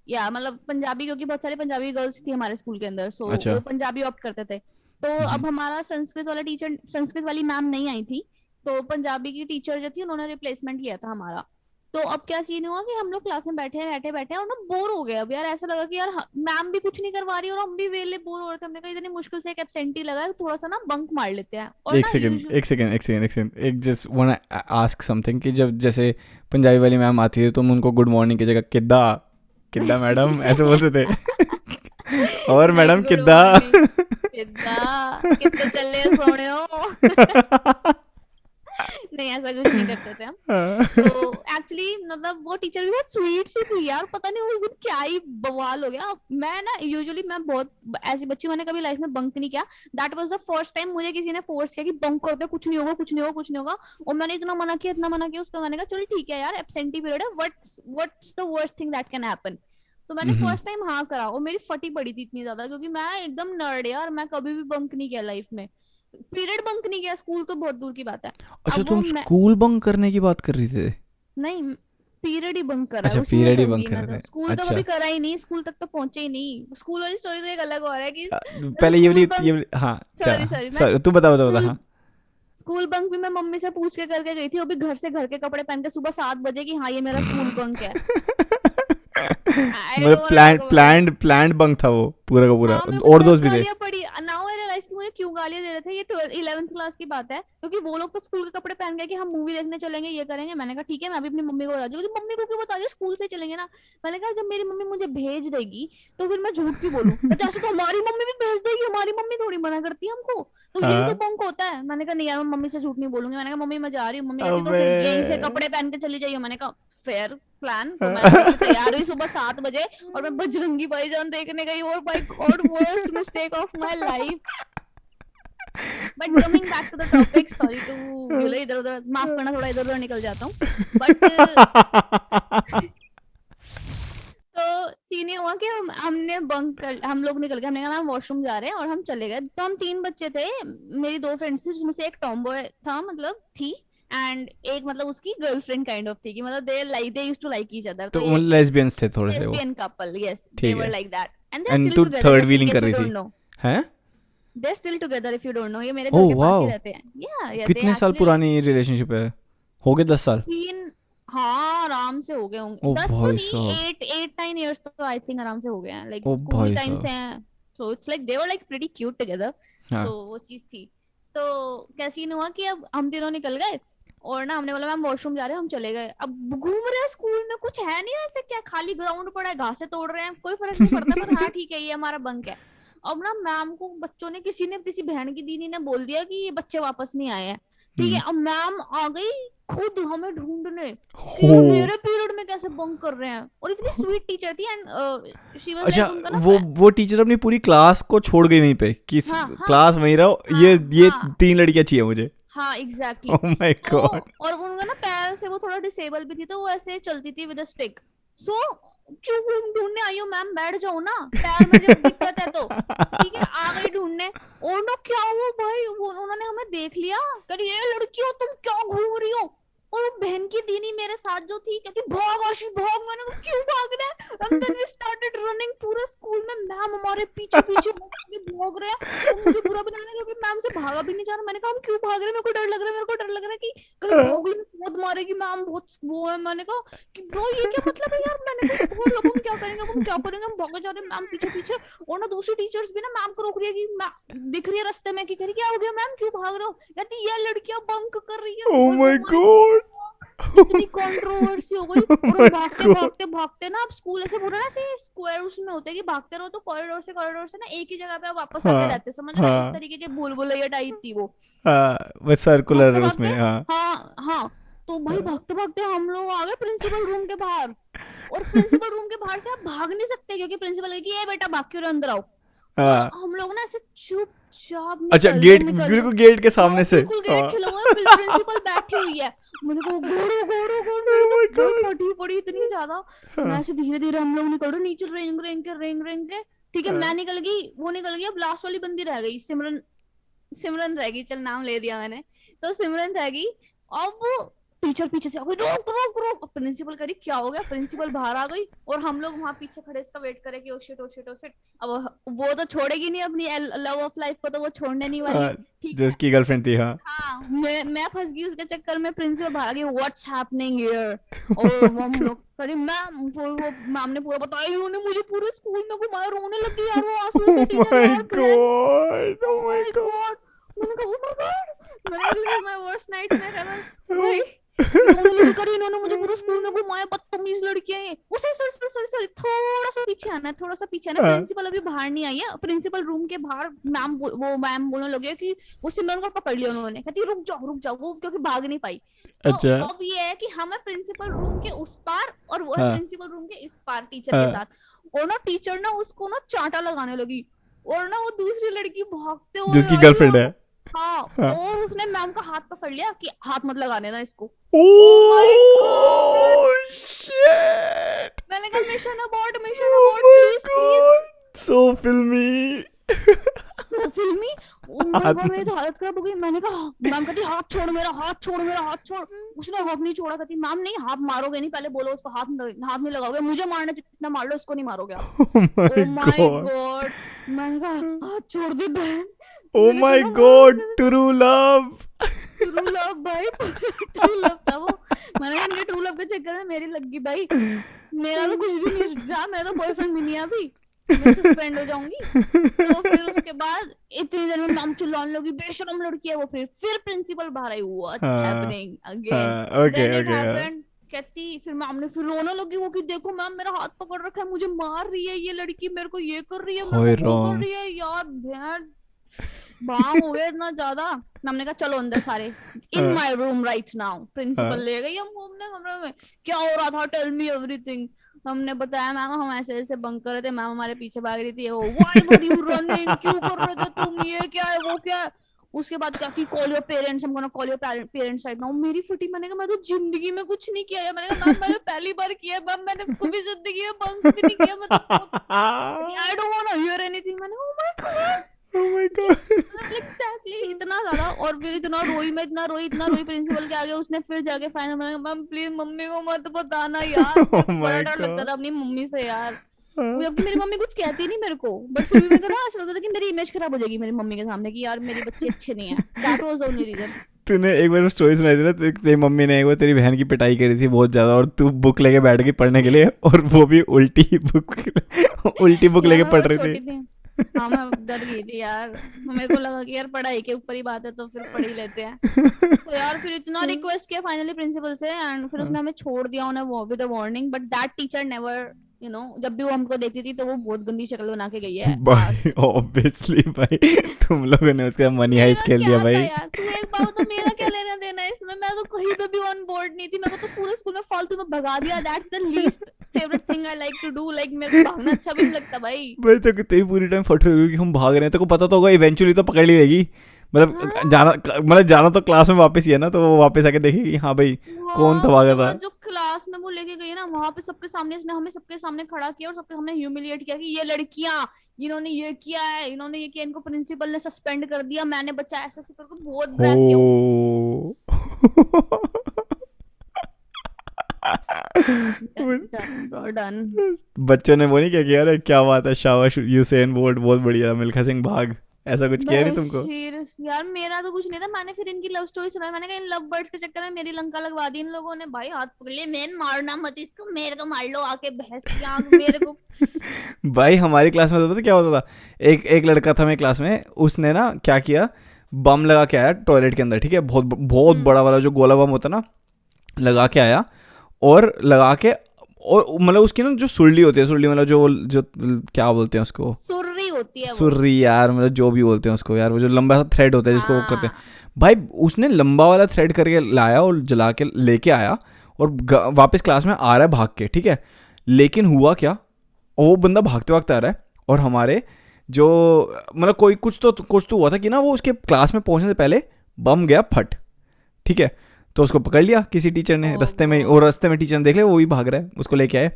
या मतलब पंजाबी, क्योंकि बहुत सारी पंजाबी गर्ल्स थी हमारे स्कूल के अंदर, सो अच्छा। वो पंजाबी ऑप्ट करते थे। तो हम्म। अब हमारा संस्कृत वाला टीचर, संस्कृत वाली मैम नहीं आई थी, तो पंजाबी की टीचर जो थी उन्होंने रिप्लेसमेंट लिया था हमारा। तो अब क्या सीन हुआ कि हम लोग क्लास में बैठे बैठे बैठे और ना बोर हो गए। अब यार ऐसा लगा कि यार मैम भी कुछ नहीं करवा रही और हम भी वेले बोर हो रहे थे। हमने कहा इतनी मुश्किल से एक एब्सेंटी लगा है, थोड़ा सा ना बंक मार लेते हैं। और एक ना सेकंड, यूजुअल एक सेकंड, एक सेकंड, एक सेकंड, एक जस्ट वांट आस्क समथिंग कि जब जैसे पंजाबी वाली मैम आती है तुम उनको गुड मॉर्निंग की जगह किद्दा, किद्दा मैडम ऐसे बोलते थे? और नहीं, मैडम गुड किद्दा। मॉर्निंग कितना कितने चले हो, सोने हो। नहीं, ऐसा कुछ नहीं करते थे हम। तो एक्चुअली मतलब वो टीचर भी बहुत स्वीट सी थी यार, पता नहीं उस दिन क्या ही बवाल हो गया। मैं ना यूजुअली मैं बहुत ऐसी बच्ची, मैंने कभी लाइफ में बंक नहीं किया। That was the first time मुझे किसी ने फोर्स किया कि बंक कर दे, कुछ नहीं होगा, कुछ नहीं होगा, कुछ नहीं होगा। और मैंने इतना मना किया, इतना मना किया उसका। मैंने कहा चल ठीक है यार, एब्सेंटी पीरियड है, what's the worst thing that can happen. तो मैंने हम्म। फर्स्ट टाइम हाँ करा और मेरी फटी पड़ी थी इतनी ज्यादा, क्योंकि मैं एकदम नर्ड यार, मैं कभी भी बंक नहीं किया लाइफ में। पीरियड बंक नहीं किया, स्कूल तो बहुत दूर की बात है। अच्छा, अब वो तुम मैं स्कूल बंक करने की बात कर रही थे? नहीं, पीरियड ही बंक करा है, अच्छा, उसी में पीरियड ही फंस बंक गई कर मैं। रहे तो थे। स्कूल तो अच्छा। कभी करा ही नहीं, स्कूल तक तो पहुंचे ही नहीं। स्कूल वाली स्टोरी तो एक अलग और है कि जैसे पहले ये स्कूल वाली, बंक, हाँ क्या? सॉरी सॉरी, मैं सर तू बता बता बता, स्कूल हाँ। स्कूल बंक भी मैं मम्मी से पूछ के करके गई थी, वो भी घर से घर के कपड़े पहन के सुबह 7 बजे कि हाँ ये मेरा स्कूल बंक है। आई मतलब don't talk plan about it. Planned planned bunk था वो पूरा का पूरा? हाँ, मेरे को और बहुत दोस्त भी थे? गालियां पड़ी। नाउ आई रियलाइज कि मुझे क्यों गालियां दे रहे थे। ये 11th क्लास की बात है, क्योंकि वो लोग तो स्कूल के कपड़े पहन गए कि हम मूवी देखने चलेंगे, ये करेंगे। मैंने कहा ठीक है, मैं भी अपनी मम्मी को बता दूंगी। मम्मी को क्यों बता रही हो, स्कूल से चलेंगे ना। मैंने कहा जब मेरी मम्मी मुझे भेज देगी तो फिर मैं झूठ क्यों बोलूं। कहते ऐसे तो हमारी मम्मी भी भेज देगी, हमारी मम्मी थोड़ी मना करती है हमको, तो यही तो हाँ। बंक होता है। मैंने कहा नहीं यार, मैं मम्मी से झूठ नहीं बोलूंगी। मैंने कहा मम्मी मैं जा रही हूँ। मम्मी कहती तो अबे। फिर यहीं से कपड़े पहन के चली जाइए। मैंने कहा फेयर प्लान। तो मैं वहां से तैयार हुई सुबह 7 बजे, और मैं बजरंगी भाईजान देखने गई। और my god, worst mistake of my life. But coming back to the topic, sorry to इधर उधर, माफ करना, थोड़ा इधर उधर निकल जाता हूँ। बट तो सीन ये हुआ कि हमने बंक कर, हम लोग निकल गए। हमने कहा मैम वॉशरूम जा रहे हैं, और हम चले गए। तो हम 3 बच्चे थे, मेरी 2 फ्रेंड्स थी, जिसमें से एक टॉमबॉय था, मतलब थी, एंड एक मतलब उसकी गर्लफ्रेंड काइंड ऑफ थी, कि मतलब they used to like each other. तो तो ये लेस्बियंस थे थोड़े से वो? लेस्बियन कपल, यस दे ठीक वर है। Like that, and they are and still to together, third just in wheeling कर केस यू रही डोंट थी? नो। हैं? They are still together if you don't know, ये मेरे घर ओह के पास ही वाओ। रहते हैं। या दे कितने साल एक्चुअली पुरानी रिलेशनशिप है? हो गए 10 साल? तीन, हाँ आराम से हो गए होंगे। ओ 10 तो भाई नहीं, साहब। 8 9 इयर्स तो आई थिंक आराम से हो गए हैं, लाइक ओ स्कूल भाई टाइम से साहब। हैं। So it's like they were like pretty cute together. हाँ। सो वो चीज थी। तो क्या सीन हुआ कि अब हम तीनों निकल गए, और ना हमने बोला मैम वॉशरूम जा रहे हैं। हम चले गए। अब घूम रहे हैं स्कूल में, कुछ है नहीं ऐसे, क्या खाली ग्राउंड पड़ा है, घासें तोड़ रहे हैं, कोई फर्क नहीं पड़ता, पर हाँ ठीक है ये हमारा बंक है। अब ना मैम को बच्चों ने, किसी ने, किसी बहन की दीदी ने बोल दिया कि ये बच्चे वापस नहीं आए हैं। ठीक है, हम्म। अब मैम आ गई खुद हमें ढूंढने कि हो। ये मेरे पीरियड में कैसे बंक कर रहे हैं। और इतनी स्वीट टीचर थी, एंड शी वाज अच्छा, लाइक, उनका ना वो टीचर अपनी पूरी क्लास को छोड़ गई वहीं पे कि हाँ हाँ क्लास वहीं रहो, हाँ ये हाँ 3 लड़कियां चाहिए मुझे? हाँ एग्जैक्टली ओह माय तो। गॉड। और उनका ना पैर से वो थोड़ा डिसेबल भी थी, तो वो ऐसे चलती थी विद अ स्टिक। सो क्यों ढूंढने आई हो मैम, बैठ जाओ ना, पैर में जब दिक्कत है तो। ठीक है, आ गई ढूंढने। और ना क्या हुआ भाई, वो उन्होंने हमें देख लिया, कह ये लड़की हो तुम, क्या घूम रही हो। और वो बहन की दीनी मेरे साथ जो थी, कहती भाग आशी भाग। मैंने कहा क्यों भाग रहा है, and then we started running पूरे स्कूल में। मैम हमारे पीछे पीछे भाग रहे हैं, और मुझे बुरा भी लग रहा है, क्योंकि मैम से भागा भी नहीं जा रहा। मैंने कहा हम क्यों भाग रहे हैं, मेरे को डर लग रहा है, मेरे को डर लग रहा है कि कहीं भाग ली बहुत मारेगी मैम, बहुत वो है। मैंने कहा कि ब्रो ये क्या मतलब है यार। मैंने कहा भाग, अब हम क्या करेंगे, अब हम क्या करेंगे, हम भागे जा रहे हैं मैम पीछे पीछे। और ना दूसरी टीचर्स भी ना मैम को रोक रही है, कि दिख रही है रास्ते में, कि क्या हो गया मैम, क्यों भाग रहे हो। कहती ये लड़कियां बंक कर रही है। ओह माय गॉड। इतनी कंट्रोवर्सी हो गई। और हम भागते गॉड। भागते भागते ना, अब स्कूल ऐसे पूरा ना ऐसे स्क्वायर उसमें होते हैं कि भागते रहो, तो कॉरिडोर से ना एक ही जगह पे आप वापस आते हाँ रहते, समझ रहे हैं? उस हाँ तरीके के भूल भुलैया टाइप थी वो। हाँ, बस भागते सर्कुलर भागते, उसमें, हाँ। हाँ हाँ, तो भाई भागते भागते हम लोग आ गए प्रिंसिपल रूम के बाहर। और प्रिंसिपल रूम के बाहर से आप भाग नहीं सकते, क्योंकि प्रिंसिपल कहे कि ये बेटा भाग क्यों रहे, अंदर आओ। तो हाँ। हम लोग ना ऐसे चुपचाप अच्छा, निकल रहे गेट, निकल रहे। बिल्कुल गेट के हाँ सामने से? बिल्कुल गेट हाँ। खुला हुआ है, प्रिंसिपल बैठी हुई है। मैंने कहा घोड़ो घोड़ो घोड़, मेरी ओह माय तो भाई गॉड। फटी पड़ी इतनी ज्यादा। मैं हाँ ऐसे धीरे धीरे, हम लोग निकल रहे नीचे, रेंग रेंग के। ठीक है, मैं हाँ निकल गई, वो निकल गई, अब लास्ट वाली बंदी रह गई, सिमरन। सिमरन रहेगी, चल नाम ले दिया मैंने। तो सिमरन रहेगी। अब वो टीचर पीछे से आ गई, रोक रोक रोक। प्रिंसिपल करी क्या हो गया, प्रिंसिपल बाहर आ गई और हम लोग वहां पीछे खड़े इसका वेट करे कि oh shit oh shit oh shit. अब वो तो छोड़ेगी नहीं अपनी लव ऑफ लाइफ को, तो वो छोड़ने नहीं वाली। हाँ, ठीक जो है। उसकी गर्लफ्रेंड थी, हाँ। हाँ, मैं फंस गई उसके चक्कर में। प्रिंसिपल बाहर आ गई, व्हाट्स हैपनिंग हियर। और वो हम लोग करी मैम, वो मैम ने पूरा बताया, इन्होंने मुझे पूरे स्कूल में घुमाया, रोने लगी यार वो आंसू ओह से, टीचर माय यार बहन। God, oh oh my my god. God. मैंने कहा ओ माय गॉड, मैंने कहा this is my worst nightmare ever. भाई रोने लगी करी, इन्होंने मुझे पूरे स्कूल में घुमाया, बदतमीज लड़कियां हैं। उसे सर सर सर सर थोड़ा सा पीछे आना है, थोड़ा सा पीछे आना। हाँ, प्रिंसिपल अभी बाहर नहीं आई है, प्रिंसिपल रूम के बाहर। वो मैम बोलने लगे कि वो सिमरन को पकड़ लिया उन्होंने, कहती रुक जाओ वो, क्योंकि भाग नहीं पाई। तो अच्छा। अब ये है कि हम है प्रिंसिपल रूम के उस पार और वो है हाँ, प्रिंसिपल रूम के इस पार टीचर के हाँ, साथ। और ना टीचर ना उसको ना चांटा लगाने लगी। और ना वो दूसरी लड़की भागते हुए जिसकी आई गर्लफ्रेंड और है। हाँ, हाँ। और उसने मैम का हाथ पकड़ लिया कि हाथ मत लगाने ना इसको। Oh my god. Oh shit. मैंने कहा mission oh abort, my please please. God, so फिल्मी। तो फिल्मी। ओ माय हाथ गॉड, मेरी में। तो हालत खराब हो गई। मैंने कहा मैम कहती हाथ छोड़ मेरा, हाथ छोड़ मेरा, हाथ छोड़। उसने हाथ नहीं छोड़ा। कहती मैम नहीं, हाथ मारोगे नहीं, पहले बोलो उसको, हाथ नहीं लगाओगे, मुझे मारना जितना मार लो, उसको नहीं मारोगे आप। Oh my oh my god, god. मैंने कहा हाथ छोड़ दे बहन। ओह मेरे को माय ना गॉड, वहां ट्रू लव। ट्रू लव भाई, ट्रू लव था वो। मैंने कहा इनके ट्रू लव के चक्कर में मेरी लग गई भाई। मेरा तो कुछ भी नहीं रहा, मेरा तो बॉयफ्रेंड भी नहीं है अभी, मैं सस्पेंड हो जाऊंगी। तो फिर उसके बाद इतनी देर में मैम चिल्लाने लगी, बेशरम लड़की है वो। फिर प्रिंसिपल बाहर आई, व्हाट्स हाँ, हैपनिंग अगेन। हाँ, ओके देन इट ओके, हाँ। हैपेंड। कहती फिर मैम ने फिर रोने लगी वो कि देखो मैम मेरा हाथ पकड़ रखा है, मुझे मार रही है ये लड़की, मेरे को ये कर रही है, मेरे होय को वो कर रॉन्ग। रही है यार बहन। भांग हो गया इतना ज्यादा। हमने कहा चलो अंदर सारे, इन हाँ, my room right now. Principal हाँ। ले गई हमको अपने कमरे में, क्या हो रहा था, टेल मी एवरीथिंग। हमने बताया मैम हम ऐसे ऐसे बंक कर रहे थे, मैम हमारे पीछे भाग रही थी। वो व्हाई वर यू रनिंग, क्यों कर रहे थे तुम, ये क्या है वो क्या है। उसके बाद क्या कि कॉल योर पेरेंट्स, हम gonna call your parents right now. मेरी फटी। मैंने कहा मैं तो जिंदगी में कुछ नहीं किया है। मैंने कहा मैम मैंने पहली बार किया है मैम, मैंने कभी जिंदगी में बंक भी नहीं किया, मैं तो I don't want to hear anything. मैंने oh my god. Oh my god. Exactly इतना ज्यादा। और फिर इतना रोई, मैं इतना रोई प्रिंसिपल के आगे। उसने फिर जाके फाइनल में मैम प्लीज मम्मी को मत बताना यार, मेरे ओह को बड़ा माय डर लगता गॉड। था अपनी मम्मी से यार। जबकि मेरी मम्मी कुछ कहती नहीं मेरे को, बट फिर भी मेरे को ना ऐसा लगता था कि मेरी इमेज खराब हो जाएगी मेरी मम्मी के सामने, कि यार मेरी बच्ची अच्छे नहीं है। That was the only reason. तूने एक बार स्टोरी सुनाई थी ना, तेरी मम्मी ने एक बार तेरी बहन की पिटाई करी थी बहुत ज्यादा, और तू बुक लेके बैठ गई पढ़ने के लिए, और वो भी उल्टी बुक, उल्टी बुक यार लेके मैं पढ़ बहुत रही छोटी थी। थी। हाँ मैं डर गई थी यार। मेरे को लगा कि यार पढ़ाई के ऊपर ही बात है तो फिर पढ़ ही लेते हैं। तो यार फिर इतना रिक्वेस्ट किया फाइनली प्रिंसिपल से, एंड फिर उसने हमें छोड़ दिया उन्हें वो with a warning. But that teacher never, जब भी वो हमको देखती थी तो वो बहुत गंदी शक्ल बना के गई है आज भाई तक। ऑब्वियसली भाई, तुम लोगों ने उसका मनी हाइस्ट मेरा खेल दिया क्या था भाई। यार, तू एक बात बता, मेरा क्या लेना देना है इसमें। मैं तो कहीं पे भी ऑन बोर्ड नहीं थी, मेरे को तो पूरे स्कूल में फालतू में भगा दिया। That's the least favourite thing I like to do. Like मेरे को भागना अच्छा भी नहीं लगता भाई। भाई तो तेरी पूरी टाइम फट रही होगी कि हम भाग रहे हैं, तेरे को पता तो होगा इवेंचुअली तो पकड़ ही लेगी। हाँ। जाना तो क्लास में वापस ही है ना, तो वो वापस आके देखेगी हाँ भाई कौन हाँ था भागा उसके था। बाद जो क्लास में वो लेके गई ना, वहां पे सबके सामने इसने हमें सबके सामने खड़ा किया और सबके सामने ह्यूमिलिएट किया कि ये लड़कियां, इन्होंने ये किया है, इन्होंने ये किया, इनको प्रिंसिपल ने सस्पेंड कर दिया, मैंने बच्चा ऐसे ऐसे करके बहुत ब्रैग किया उसने। हो। Done bro done. बच्चों ने वो नहीं क्या किया, अरे क्या बात है शाबाश यूसेन बोल्ट बहुत बढ़िया, मिल्खा सिंह भाग, ऐसा कुछ किया नहीं भाई तुमको? सीरियस यार, मेरा तो कुछ नहीं था। मैंने फिर इनकी लव स्टोरी सुनाई, मैंने कहा इन लव बर्ड्स के चक्कर में मेरी लंका लगवा दी इन लोगों ने। भाई हाथ पकड़ लिए, मैं मारना मत इसको, मेरे को मार लो आके, भैंस की आंख मेरे को। भाई हमारी क्लास में तो पता क्या होता था, एक एक लड़का था मेरी क्लास में, उसने ना क्या किया, बम लगा के आया टॉयलेट के अंदर, ठीक है, बहुत बहुत हम्म। बड़ा वाला जो गोला बम होता ना, लगा के आया। और लगा के, और मतलब उसकी ना जो सुरली होती है, सुरली मतलब जो जो क्या बोलते हैं उसको, सुर्री होती है वो। सुर्री यार, मतलब जो भी बोलते हैं उसको यार, वो जो लंबा सा थ्रेड होता है जिसको वो करते हैं। हाँ। भाई उसने लंबा वाला थ्रेड करके लाया और जला के लेके आया, और वापस क्लास में आ रहा है भाग के, ठीक है। लेकिन हुआ क्या, वो बंदा भागते भागते आ रहा है, और हमारे जो मतलब कोई कुछ तो हुआ था कि ना, वो उसके क्लास में पहुंचने से पहले बम गया फट, ठीक है। तो उसको पकड़ लिया किसी टीचर ने ओ रास्ते में, और गॉड। रास्ते में टीचर ने देख लिया वो भी भाग रहा है, उसको लेके आए,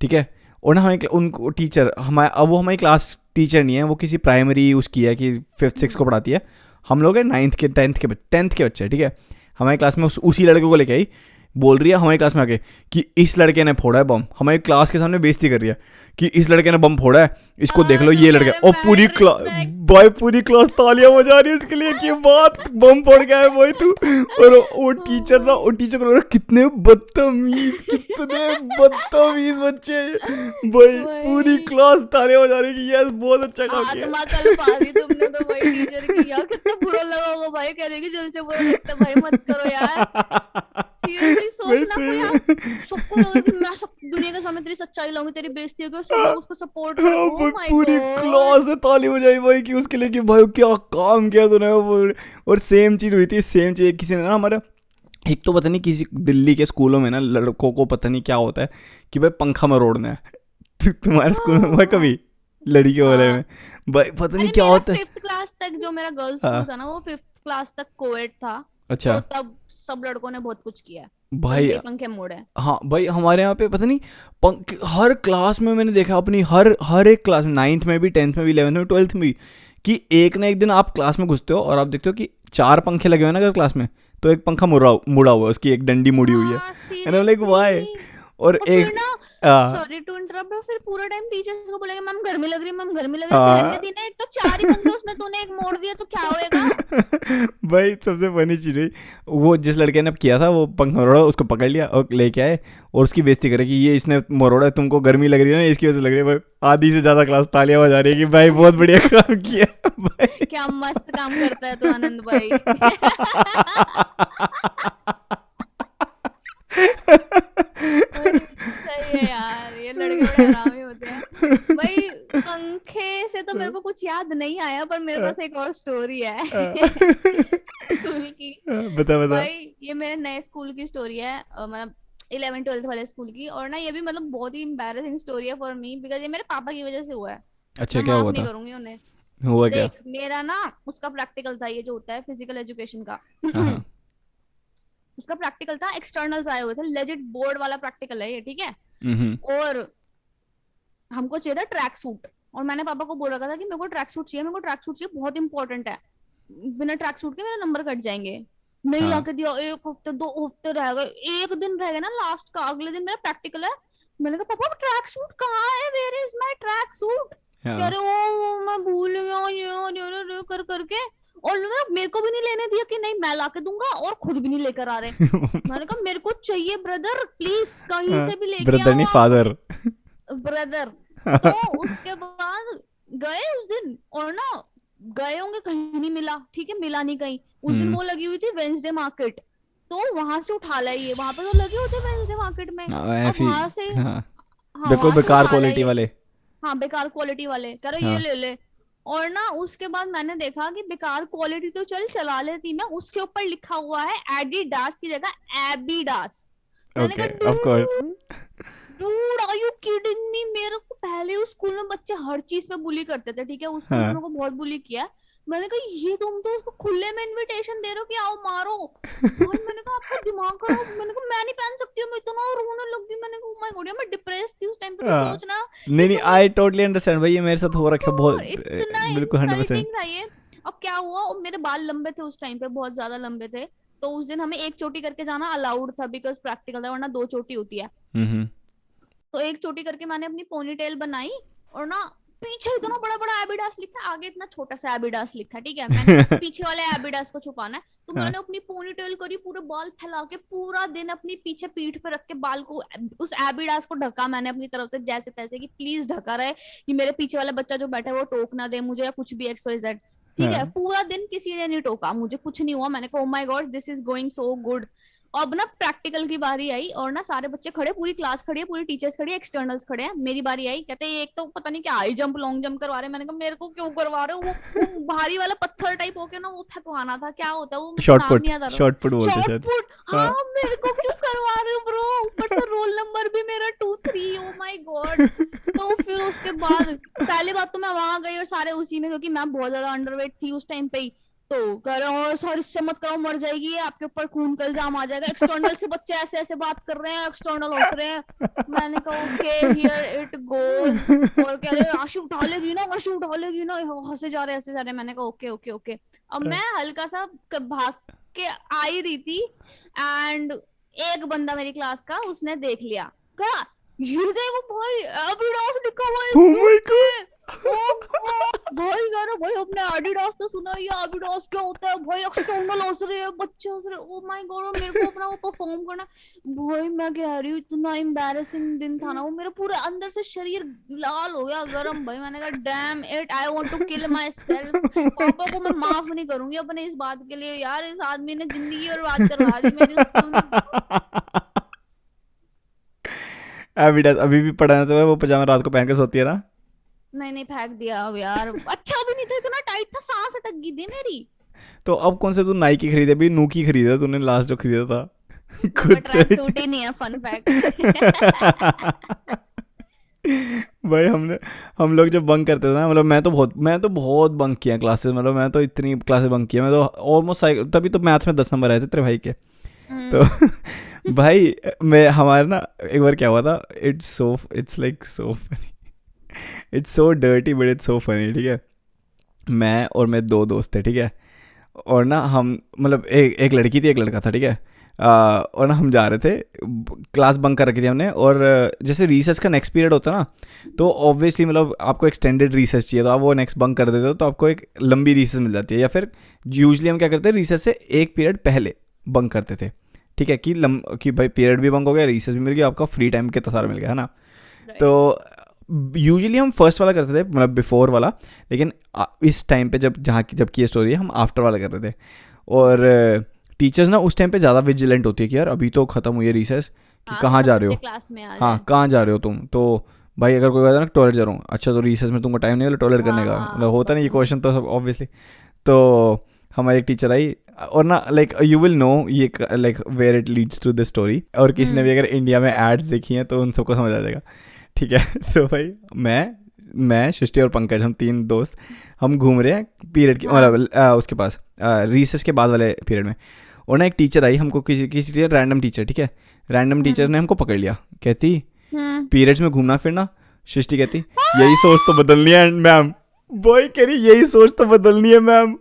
ठीक है। और ना हमें उनको टीचर हमारे, अब वो हमारी क्लास टीचर नहीं है, वो किसी प्राइमरी उसकी है कि 5th 6th को पढ़ाती है। हम लोग है 9th के 10th के बच्चे, ठीक है। हमारी क्लास में उसी लड़के को लेके आई, बोल रही है हमारी क्लास में आके कि इस लड़के ने फोड़ा है बम। हमारी क्लास के सामने बेइज्जती कर रही है कि इस लड़के ने बम फोड़ा है, इसको देख लो, तो ये लड़का। मेरे और मैं पूरी क्लास, रिस्पेक्ट भाई पूरी क्लास तालियां बजा रही है उसके लिए कि बात बम फोड़ गया है भाई तू। और वो टीचर ना, वो टीचर को लग रहा कितने बदतमीज बच्चे भाई। पूरी वही क्लास तालियां बजा रही है कि यस बहुत अच्छा काम किया। आत्मा कल पा दी तुमने तो भाई टीचर की। यार कितना बुरा लगा होगा भाई, कह रही कि दिल से बुरा लगता है भाई, मत करो यार। सीरियसली सोचना कोई आप सबको लगा कि मैं सब दुनिया के सामने तेरी सच्चाई लाऊंगी, तेरी बेइज्जती होगी और सब लोग उसको सपोर्ट करेंगे। हाँ, ओ भाई माय पूरी गॉड। क्लास ने ताली बजाई भाई कि उसके लिए कि भाई क्या काम किया तूने वो। और सेम चीज़ हुई थी, सेम चीज़ किसी ने ना हमारा, एक तो पता नहीं किसी दिल्ली के स्कूलों में ना लड़कों को पता नहीं क्या होता है कि भाई पंखा मरोड़ना है। तुम्हारे स्कूल में हुआ कभी लड़कियों वाले में? हाँ भाई पता नहीं अरे क्या मेरा होता है। 5th क्लास तक, जो मेरा गर्ल्स स्कूल हाँ था ना, वो 5th क्लास तक कोएड था। अच्छा तो तब सब लड़कों ने बहुत कुछ किया है, भाई। पंखे पंखे मोड़े। हाँ भाई हमारे यहाँ पे पता नहीं हर क्लास में मैंने देखा अपनी हर एक क्लास में, 9th में भी, 10th में भी, 11th में, 12th में भी, कि एक ना एक दिन आप क्लास में घुसते हो और आप देखते हो कि 4 पंखे लगे हुए हैं ना अगर क्लास में, तो एक पंखा मुड़ा हुआ है, उसकी एक डंडी मुड़ी हुई है। हाँ and I am like why. Seriously. और और एक फिर ना, आ, सॉरी टू इंटरप्ट, फिर पूरा टाइम टीचर्स को बोलेंगे मैम गर्मी लग रही है, मैम गर्मी लग रही है। बहन के हाँ दिन है, एक तो 4 ही पंखे उसमें तूने एक मोड़ दिया तो क्या होएगा। भाई सबसे फनी चीज़ हुई, वो जिस लड़के ने किया था वो पंखा मरोड़ा, उसको पकड़ लिया और लेके आए और उसकी बेइज्जती करे कि ये इसने मरोड़ा है, तुमको गर्मी लग रही है ना इसकी वजह से लग रही है। भाई आधी से ज़्यादा क्लास तालियां बजा रही है कि भाई बहुत बढ़िया काम किया भाई। क्या मस्त काम करता है तू आनंद भाई। भाई सही है यार, ये लड़के बड़े हरामी होते हैं भाई। पंखे से तो मेरे को कुछ याद नहीं आया, पर मेरे पास एक और स्टोरी है स्कूल की। बता बता। भाई ये मेरे नए स्कूल की स्टोरी है, मतलब 11th 12th वाले स्कूल की। और ना ये भी मतलब बहुत ही एम्बैरेसिंग स्टोरी है फॉर मी, बिकॉज ये मेरे पापा की वजह से हुआ है। अच्छा मैं क्या माफ हुआ नहीं था? करूंगी उन्हें। हुआ क्या? देख मेरा ना उसका प्रैक्टिकल था, ये जो होता है फिजिकल एजुकेशन का। हाँ हाँ। उसका प्रैक्टिकल था, एक्सटर्नल्स आए हुए थे, लेजिट बोर्ड वाला प्रैक्टिकल है ये, ठीक है। हम्म। और हमको चाहिए था ट्रैक सूट, और मैंने पापा को बोल रखा था कि मेरे को ट्रैक सूट चाहिए, मेरे को ट्रैक सूट चाहिए, बहुत इंपॉर्टेंट है, बिना ट्रैक सूट के मेरे नंबर कट जाएंगे। नहीं हाँ लाके दिया, 1 हफ्ते 2 हफ्ते रह गए, एक दिन रह गया ना लास्ट का, अगले दिन मेरा प्रैक्टिकल है। मैंने कहा पापा ट्रैक सूट कहाँ है, where is my track suit. कह हाँ। रहे ओ मैं भूल गया, ये कर करके। और मेरे को भी नहीं लेने दिया कि नहीं मैं लाके दूंगा, और खुद भी नहीं लेकर आ रहे। मैंने कहा मेरे को चाहिए ब्रदर, प्लीज कहीं से भी लेके ब्रदर आओ नहीं आप, फादर। ब्रदर। तो उसके बाद गए उस दिन, और ना गए होंगे कहीं नहीं मिला, ठीक है, मिला नहीं कहीं। उस दिन वो लगी हुई थी वेंसडे मार्केट, तो वहां से उठा लाई है, वहां पे तो लगे होते वेंसडे मार्केट में। अब ऐसी। वहां से, हाँ हाँ बिल्कुल वहां से बेकार उठा क्वालिटी लाई। वाले। हाँ बेकार क्वालिटी वाले, कह रहे ये हाँ ले ले। और ना उसके बाद मैंने देखा कि बेकार क्वालिटी तो चल चला लेती मैं, उसके ऊपर लिखा हुआ है एडिडास की जगह एबिडास। मैंने ओके कहा of course. Dude are you kidding me. मेरे को पहले उस स्कूल में बच्चे हर चीज पे बुली करते थे, ठीक है, उस स्कूल में हाँ मेरे को बहुत बुली किया। मैंने कहा ये तुम तो उसको खुले में इनविटेशन दे रहे हो कि आओ मारो भाई। मैंने कहा आपका दिमाग खराब। मैंने कहा मैं नहीं पहन सकती हूँ, मैं इतना रोने लग गई। मैंने कहा माय गॉड, मैं डिप्रेस थी उस टाइम पे, तो हाँ। सोचना नहीं नहीं इतना आई टोटली अंडरस्टैंड भाई, ये मेरे साथ हो रखा है बहुत, इतना बिल्कुल 100%। इंसल्टिंग था ये। अब क्या हुआ, और मेरे बाल लंबे थे उस टाइम पे, बहुत ज्यादा लंबे थे। तो उस दिन हमें एक चोटी करके जाना अलाउड था, बिकॉज प्रैक्टिकल था, वरना 2 चोटी होती है। हम्म। तो एक चोटी करके मैंने अपनी पोनीटेल बनाई, और ना पीछे इतना बड़ा बड़ा एबिडास लिखा है, आगे इतना छोटा सा एबिडास लिखा है, ठीक है। मैंने कहा पीछे वाले एबिडास को छुपाना है, तो हाँ मैंने अपनी पोनीटेल करी, पूरे बाल फैला के पूरा दिन अपनी पीछे पीठ पे रख के बाल को, उस एबिडास को ढका मैंने अपनी तरफ से जैसे तैसे, कि प्लीज ढका रहे कि मेरे पीछे वाला बच्चा जो बैठा है वो टोक ना दे मुझे, या कुछ भी XYZ। ठीक है, हाँ पूरा दिन किसी ने नहीं टोका मुझे, कुछ नहीं हुआ। मैंने कहा oh my God this is going so good. अब ना प्रैक्टिकल की बारी आई, और ना सारे बच्चे खड़े, पूरी क्लास खड़ी है, पूरी टीचर्स खड़ी है, एक्सटर्नल्स खड़े हैं। मेरी बारी आई, कहते हैं एक तो पता नहीं क्या हाई जंप लॉन्ग जंप करवा रहे हैं। मैंने कहा मेरे को क्यों करवा रहे हो, वो भारी वाला पत्थर टाइप होके ना वो फेंकवाना था, क्या होता है वो, मुझे शॉर्ट नाम पुट, नहीं याद आ रहा। शॉर्ट पुट बोलते हैं शॉर्ट शायद। पुट, हाँ हाँ मेरे को क्यों करवा रहे हो ब्रो, ऊपर से रोल नंबर भी मेरा 2 3, ओ माय गॉड। तो फिर उसके बाद पहली बात तो मैं वहां गई और सारे उसी में, क्योंकि मैं बहुत ज्यादा अंडरवेट थी उस टाइम पे ही। तो कह रहे हो सर इससे मत करो मर जाएगी ये, आपके ऊपर खून का इल्जाम आ जाएगा, एक्सटर्नल से बच्चे ऐसे ऐसे बात कर रहे हैं, एक्सटर्नल हंस रहे हैं। मैंने कहा ओके हियर इट गोज। और कह रहे आशु उठा लेगी ना, आशु उठा लेगी ना, हंसे जा रहे हंसे जा रहे। मैंने कहा ओके ओके ओके। अब मैं हल्का सा भाग के आ ही रही थी, एंड एक बंदा मेरी क्लास का उसने देख लिया, कहा ये देखो भाई एडिडास लिखा हुआ है Oh इसके my ऊपर। ओ भाई कह रहा भाई अपने एडिडास तो सुना, ये एडिडास क्या होता है भाई, एक्सटर्नल हंस रहे हैं बच्चे हंस रहे। ओ माय गॉड, मेरे को अपना वो परफॉर्म करना। भाई मैं कह रही हूँ इतना एम्बैरेसिंग दिन था ना वो, मेरा पूरा अंदर से शरीर लाल हो गया गरम। भाई मैंने कहा damn it, I want to kill myself. पापा को मैं माफ नहीं करूंगी अपने इस बात के लिए, यार इस आदमी ने जिंदगी बर्बाद करवा दी मेरी स्कूल में। एविडेंस अभी भी पड़ा है तो वो पजामा रात को पहन के सोती है ना। नहीं नहीं फेंक दिया अब यार, अच्छा भी नहीं था, इतना टाइट था, सांस अटक गई थी मेरी। तो अब कौन से तू नाइकी खरीदे अभी, नूकी खरीदा तूने लास्ट जो खरीदा था खुद से। ट्रैक सूट ही नहीं है, फन फैक्ट। भाई हम लोग जब बंक करते थे ना, मतलब मैं तो बहुत बंक किया क्लासेस, मतलब मैं तो इतनी क्लासेस बंक किया, मैं तो ऑलमोस्ट तभी तो मैथ्स में 10 नंबर आए थे तेरे भाई के। तो भाई मैं हमारे ना एक बार क्या हुआ था, it's like so funny, it's so dirty but it's so funny, ठीक है। मैं और मेरे दो दोस्त थे, ठीक है। और ना हम मतलब एक लड़की थी एक लड़का था, ठीक है। और ना हम जा रहे थे, क्लास बंक कर रखी थी हमने, और जैसे रिसर्च का नेक्स्ट पीरियड होता है ना, तो ऑब्वियसली मतलब आपको एक्सटेंडेड रिसर्च चाहिए, तो आप वो नेक्स्ट बंक कर देते हो तो आपको एक लंबी रिसर्च मिल जाती है। या फिर यूजली हम क्या करते हैं, रिसर्च से एक पीरियड पहले बंक करते थे, ठीक है, कि भाई पीरियड भी बंक हो गया, रिसर्च भी मिल गया, आपका फ्री टाइम के सारा मिल गया, है ना। तो यूजुअली हम फर्स्ट वाला करते थे, मतलब बिफोर वाला, लेकिन इस टाइम पे जबकि ये स्टोरी है, हम आफ्टर वाला कर रहे थे। और टीचर्स ना उस टाइम पे ज़्यादा विजिलेंट होती है कि यार अभी तो ख़त्म हुई है रिसेस, कि कहाँ जा रहे हो, क्लास में आ हाँ कहाँ जा रहे हो तुम। तो भाई अगर कोई कहता है ना टॉयलेट जा रहा हूँ, अच्छा तो रिसेस में तुमको टाइम नहीं होगा टॉयलेट करने का, मतलब होता नहीं ये क्वेश्चन तो सब ऑब्वियसली। तो हमारी एक टीचर आई, और ना लाइक यू विल नो ये like where it leads to the story, और किसी ने भी अगर इंडिया में एड्स देखी हैं तो उन सबको समझ आ जाएगा, ठीक है। तो भाई मैं सृष्टि और पंकज, हम 3 दोस्त, हम घूम रहे हैं पीरियड की, मतलब उसके पास रिसेस के बाद वाले पीरियड में। और ना एक टीचर आई हमको, किसी रैंडम टीचर, ठीक है, रैंडम टीचर ने हमको पकड़ लिया, कहती पीरियड्स में घूमना फिरना। सृष्टि कहती यही सोच तो बदलनी है मैम। बॉय कह रही यही सोच तो बदलनी है मैम।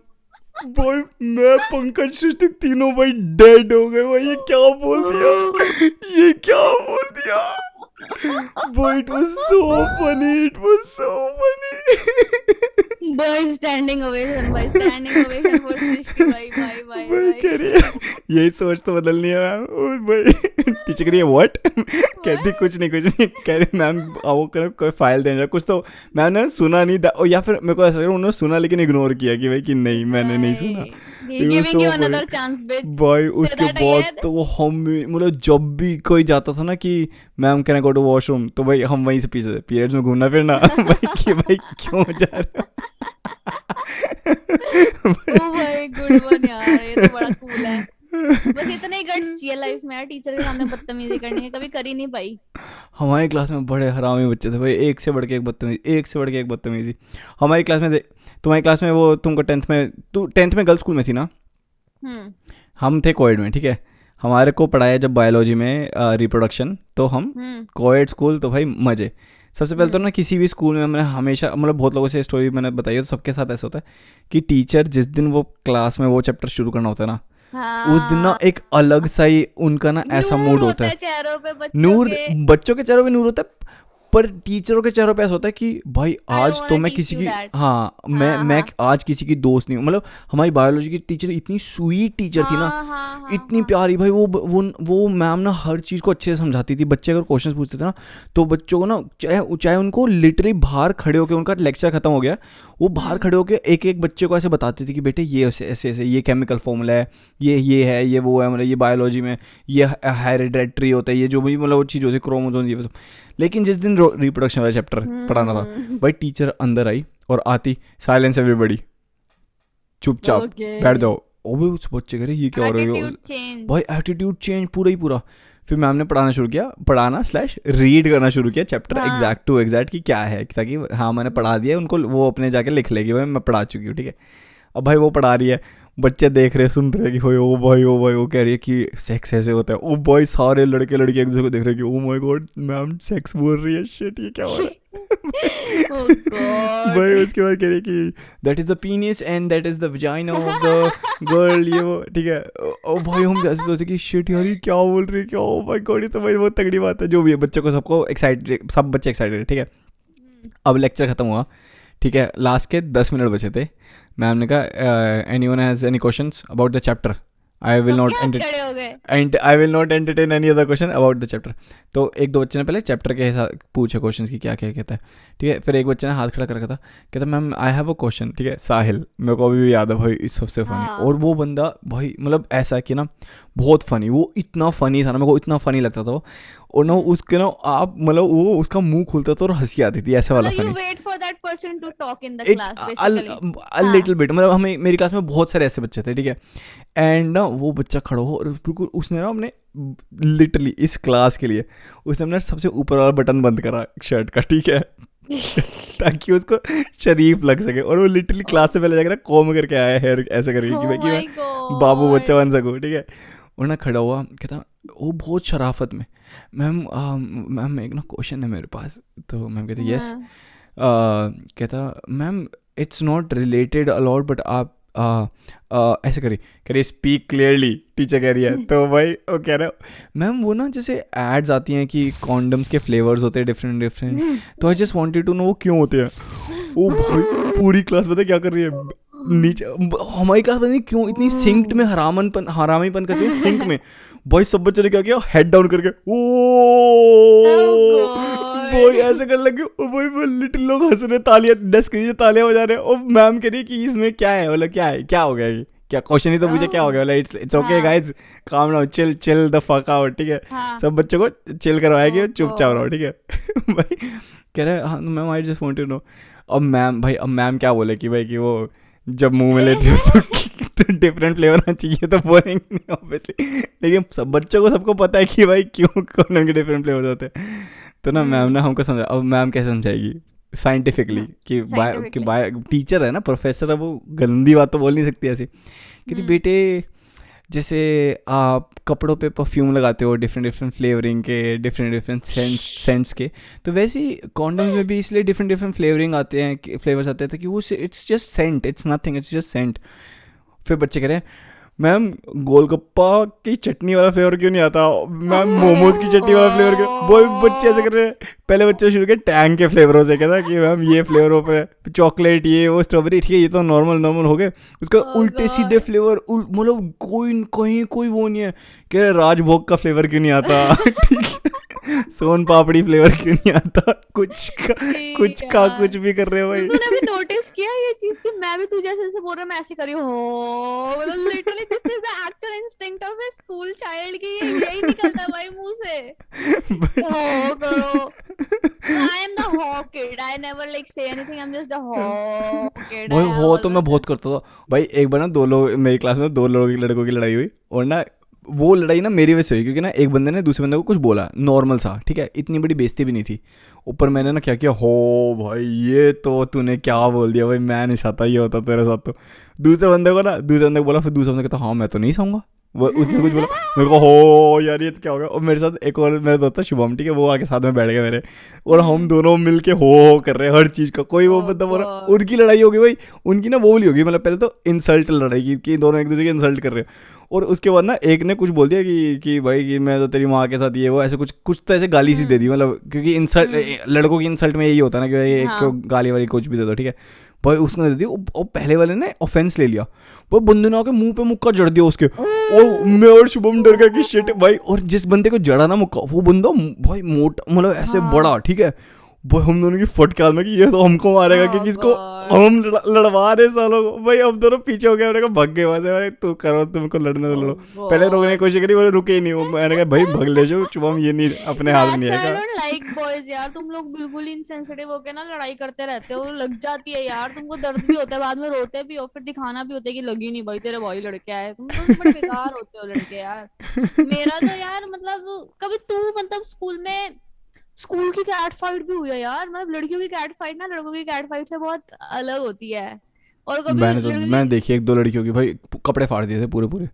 बॉय मैं पंकज सृष्टि तीनों भाई डेड हो गए भाई, ये क्या बोल दिया, ये क्या बोल दिया। Boy, it was so funny. It was so funny. Boy, standing ovation for Srishti भाई। कह रही है यही सोच तो बदलनी है मैम। भाई टीचर कह रही है व्हाट, कहती कुछ नहीं कह रही मैम वो कोई फाइल देना कुछ, तो मैम ने सुना नहीं या फिर मेरे को ऐसा लगा उन्होंने सुना लेकिन इग्नोर किया कि भाई कि नहीं मैंने नहीं सुना। भाई उसके बाद तो हम मतलब जब भी कोई जाता था ना कि ma'am can I go to washroom, तो भाई हम वहीं से पीछे पीरियड्स में घूमना फिरना। भाई क्यों जा रहे हो भाई गुड वन यार, ये तो बड़ा कूल है। बस इतने ही गट्स चाहिए लाइफ में यार, टीचर के सामने बदतमीजी करने की, कभी करी नहीं पाई। हमारी क्लास में बड़े हरामी बच्चे थे भाई, एक से बढ़ के एक बदतमीजी। हमारी क्लास में तुम्हारी क्लास में वो तुमको 10th में गर्ल्स स्कूल में थी ना, हम थे कोएड में, ठीक है। हमारे को पढ़ाया जब बायोलॉजी में रिप्रोडक्शन, तो हम कोएड स्कूल, तो भाई मजे। सबसे पहले तो ना किसी भी स्कूल में मैंने हमेशा मतलब बहुत लोगों से स्टोरी मैंने बताई है, तो सबके साथ ऐसा होता है कि टीचर जिस दिन वो क्लास में वो चैप्टर शुरू करना होता है ना, उस दिन ना एक अलग सा ही उनका ना ऐसा मूड होता है, चेहरों पे नूर, बच्चों के चेहरों पे नूर होता है, पर टीचरों के चेहरों पे ऐसा होता है कि भाई आज तो मैं किसी की मैं आज किसी की दोस्त नहीं हूँ। मतलब हमारी बायोलॉजी की टीचर इतनी स्वीट टीचर थी ना, इतनी प्यारी भाई, वो मैम ना हर चीज़ को अच्छे से समझाती थी। बच्चे अगर क्वेश्चंस पूछते थे ना तो बच्चों को ना चाहे उनको लिटरली बाहर खड़े होकर, उनका लेक्चर खत्म हो गया, वो बाहर खड़े होकर एक बच्चे को ऐसे बताती थी कि बेटे ये ऐसे ये केमिकल फॉर्मूला है, ये है, ये वो है, मतलब ये बायोलॉजी में ये हेरिडेटरी होता है, ये जो भी मतलब वो चीज़ होती है क्रोमोसोम ये सब। लेकिन जिस दिन रिप्रोडक्शन वाला चैप्टर पढ़ाना था भाई, टीचर अंदर आई और आती साइलेंस एवरीबॉडी, चुपचाप बैठ जाओ। ओ भाई उस बच्चे कह रहे ये क्या हो रहा है भाई, एटीट्यूड चेंज पूरा। फिर मैम ने पढ़ाना शुरू किया, /रीड करना शुरू किया चैप्टर एग्जैक्ट टू एग्जैक्ट कि क्या है, ताकि हाँ मैंने पढ़ा दिया उनको, वो अपने जाके लिख लेगी भाई मैं पढ़ा चुकी हूँ, ठीक है। अब भाई वो पढ़ा रही है, बच्चे देख रहे सुन रहे कि भाई ओ भाई ओ भाई, वो कह रही है कि सेक्स ऐसे होता है, ओ भाई सारे लड़के लड़के एक दूसरे को देख रहे हैं कि ओ माय गॉड मैम सेक्स बोल रही है, शिट ये क्या हो रहा है। Oh God. भाई उसके बाद कह रही है कि that is the penis and that is the vagina of the girl, ये वो ठीक है। ओ भाई हम जैसे सोचे कि शिट यार ये क्या बोल रही है, क्या, ओ माय गॉड ये तो भाई बहुत तगड़ी बात है। जो भी है बच्चों को सबको एक्साइटेड, सब बच्चे एक्साइटेड है ठीक है। अब लेक्चर खत्म हुआ ठीक है, लास्ट के 10 मिनट बचे थे। मैम ने कहा anyone has any questions about the chapter, I will सब नॉट क्या खड़े हो गए? And I will not entertain any other question about the chapter. तो एक दो बच्चे ने पहले चैप्टर के हिसाब पूछे क्वेश्चन की क्या क्या कहता है ठीक है। फिर एक बच्चे ने हाथ खड़ा कर रखा था, कहता ma'am I have a question ठीक है। साहिल, मेरे को अभी भी याद है भाई, इस सबसे फनी। हाँ। और वो बंदा भाई मतलब ऐसा कि ना बहुत फनी, वो इतना फनी था ना, मेरे को इतना फनी लगता था वो। और ना उसके ना आप मतलब वो उसका मुंह खुलता था और हंसी आती थी, ऐसा वाला मतलब you funny. wait for that person to talk in the it's class basically. A little bit, मतलब हमें मेरी क्लास में बहुत सारे ऐसे बच्चे थे ठीक है। एंड ना वो बच्चा खड़ा हो और बिल्कुल उसने ना अपने लिटरली इस क्लास के लिए उसने अपना सबसे ऊपर वाला बटन बंद करा शर्ट का ठीक है, ताकि उसको शरीफ लग सके। और वो लिटरली क्लास से पहले जाकर कॉम करके आया हेयर ऐसे करके Oh कि भाई कि my मैं बाबू बच्चा God. बन सकूँ ठीक है। और ना खड़ा हुआ कहता वो बहुत शराफत में, मैम मैम एक ना क्वेश्चन है मेरे पास। तो मैम कहते यस। हाँ. कहता ma'am it's not related a lot but आप ऐसे करिए स्पीक क्लियरली, टीचर कह रही है। तो भाई वो कह रहा है मैम वो ना जैसे एड्स आती हैं कि कॉन्डम्स के फ्लेवर्स होते हैं डिफरेंट डिफरेंट, तो I just wanted to know वो क्यों होते हैं। ओ भाई पूरी क्लास पता है क्या कर रही है, नीचे हमारी क्लास पता नहीं क्यों इतनी सिंक्ड में हरामीपन करती है सिंक में। भाई सब बच्चों ने क्या किया, हेड डाउन करके ओ भाई ऐसे करने लगे। और भाई लिटिल लोग हंस रहे, तालियां डेस्क के नीचे तालियां बजा रहे हैं। और मैम कह रही है कि इसमें क्या है, बोला क्या है, क्या हो गया ये, क्या क्वेश्चन ही तो पूछे क्या हो गया। बोला it's okay guys calm down, chill the fuck out ठीक है। सब बच्चों को चिल करवाएगी और चुपचाप रहो ठीक है। भाई कह रहे हाँ ma'am I just want to know. अब मैम क्या बोले कि भाई कि वो जब मुंह में लेती हो तो डिफरेंट फ्लेवर आना चाहिए, तो बोलेंगे नहीं ऑब्वियसली। लेकिन सब बच्चों को सबको पता है कि भाई क्यों कौन के डिफरेंट फ्लेवर होते हैं। तो ना मैम ने हमको समझा। अब मैम कैसे समझाएगी साइंटिफिकली कि बाय टीचर है ना, प्रोफेसर है, वो गंदी बात तो बोल नहीं सकती ऐसी। कहती बेटे जैसे आप कपड़ों पे परफ्यूम लगाते हो डिफरेंट डिफरेंट फ्लेवरिंग के, डिफरेंट सेंट्स के, तो वैसे ही कॉन्डम्स में भी इसलिए डिफरेंट फ्लेवरिंग आते हैं, फ्लेवर्स आते हैं, कि वो it's just sent, it's nothing, it's just sent. फिर बच्चे कह रहे हैं मैम गोलगप्पा की चटनी वाला फ्लेवर क्यों नहीं आता, मैम मोमोज की चटनी वाला फ्लेवर क्यों। वो बच्चे ऐसे कर रहे हैं। पहले बच्चे शुरू किए टैंग के फ्लेवरों से, कहता कि मैम ये फ्लेवर ऊपर है, चॉकलेट ये वो स्ट्रॉबेरी, ठीक है ये तो नॉर्मल हो गए। उसका उल्टे सीधे फ्लेवर, मतलब कोई कहीं कोई वो नहीं है। कह रहे राजभोग का फ्लेवर क्यों नहीं आता, ठीक है सोन पापड़ी फ्लेवर क्यों नहीं आता, कुछ भी कर रहे हो भाई। तूने भी नोटिस किया ये चीज कि मैं भी तुझे ऐसे बोल रहा, मैं ऐसे करी हूँ, मतलब literally this is the actual instinct of A school child की यही निकलता भाई मुंह से। हो करो। I am the ho kid. I never like say anything. I'm just the ho kid. भाई हो तो मैं बहुत करता था भाई। एक बार ना दो लोग मेरी क्लास में, दो लड़कों की लड़ाई हुई। और ना वो लड़ाई ना मेरी वजह से हुई, क्योंकि ना एक बंदे ने दूसरे बंदे को कुछ बोला नॉर्मल सा, ठीक है, इतनी बड़ी बेइज्जती भी नहीं थी। ऊपर मैंने ना क्या किया, हो भाई ये तो तूने क्या बोल दिया भाई, मैं नहीं चाहता ये होता तेरे साथ। तो दूसरे बंदे को बोला, फिर दूसरे बंदे कहता हाँ मैं तो नहीं चाहूँगा। वो उसने कुछ बोला, मेरे को हो यार ये तो क्या हो गया। और मेरे साथ एक और मेरा दोस्त था शुभम, ठीक है, वो आके साथ में बैठ गया मेरे, और हम दोनों मिलके हो कर रहे हैं हर चीज़ का। कोई वो बंदा बोला, उनकी लड़ाई होगी भाई, उनकी ना वो भी होगी, मतलब पहले तो इंसल्ट लड़ाई की दोनों एक दूसरे की इंसल्ट कर रहे हैं। और उसके बाद ना एक ने कुछ बोल दिया कि भाई कि मैं तो तेरी माँ के साथ ये वो ऐसे कुछ तो ऐसे गाली सी दे दी, मतलब क्योंकि इंसल्ट लड़कों की इंसल्ट में यही होता है ना कि भाई एक गाली वाली कुछ भी दे दो, ठीक है। भाई उसने दे दी, और पहले वाले ने ऑफेंस ले लिया, वो बंदे ने आके मुंह पे मुक्का जड़ दिया उसके। और मैं और शुभम डर गया कि शिट भाई। और जिस बंदे को जड़ा ना मुक्का, वो बंदा भाई मोटा, मतलब ऐसे बड़ा, ठीक है। भाई हम दोनों की फटकार में कि ये तो हमको मारेगा, क्योंकि इसको हम लड़वा रहे सालों को। भाई हम दोनों पीछे हो गए, मैंने कहा भाग गए वहां से, भाई तू करो, तुमको लड़ने तो लड़ो। पहले रोकने की कोशिश करी, वो रुके ही नहीं। वो मैंने कहा भाई भाग ले जाओ, शुभम ये नहीं अपने हाथ नहीं आएगा। I don't like boys यार, तुम लोग बिल्कुल इनसेंसिटिव होके ना लड़ाई करते रहते हो, लग जाती है यार, तुमको दर्द भी होता है, बाद में रोते भी हो, फिर दिखाना भी होता है कि लगी नहीं भाई तेरे भाई लड़के आए। तुम तो बड़े बेकार होते हो लड़के यार। मेरा तो यार मतलब कभी तू मतलब स्कूल की कैट फाइट भी हुई है यार, मतलब लड़कियों की कैट फाइट ना लड़कों की कैट फाइट से बहुत अलग होती है। और कभी मैंने लिटरली देखी एक दो लड़कियों की भाई कपड़े फाड़ दिए थे पूरे पूरे,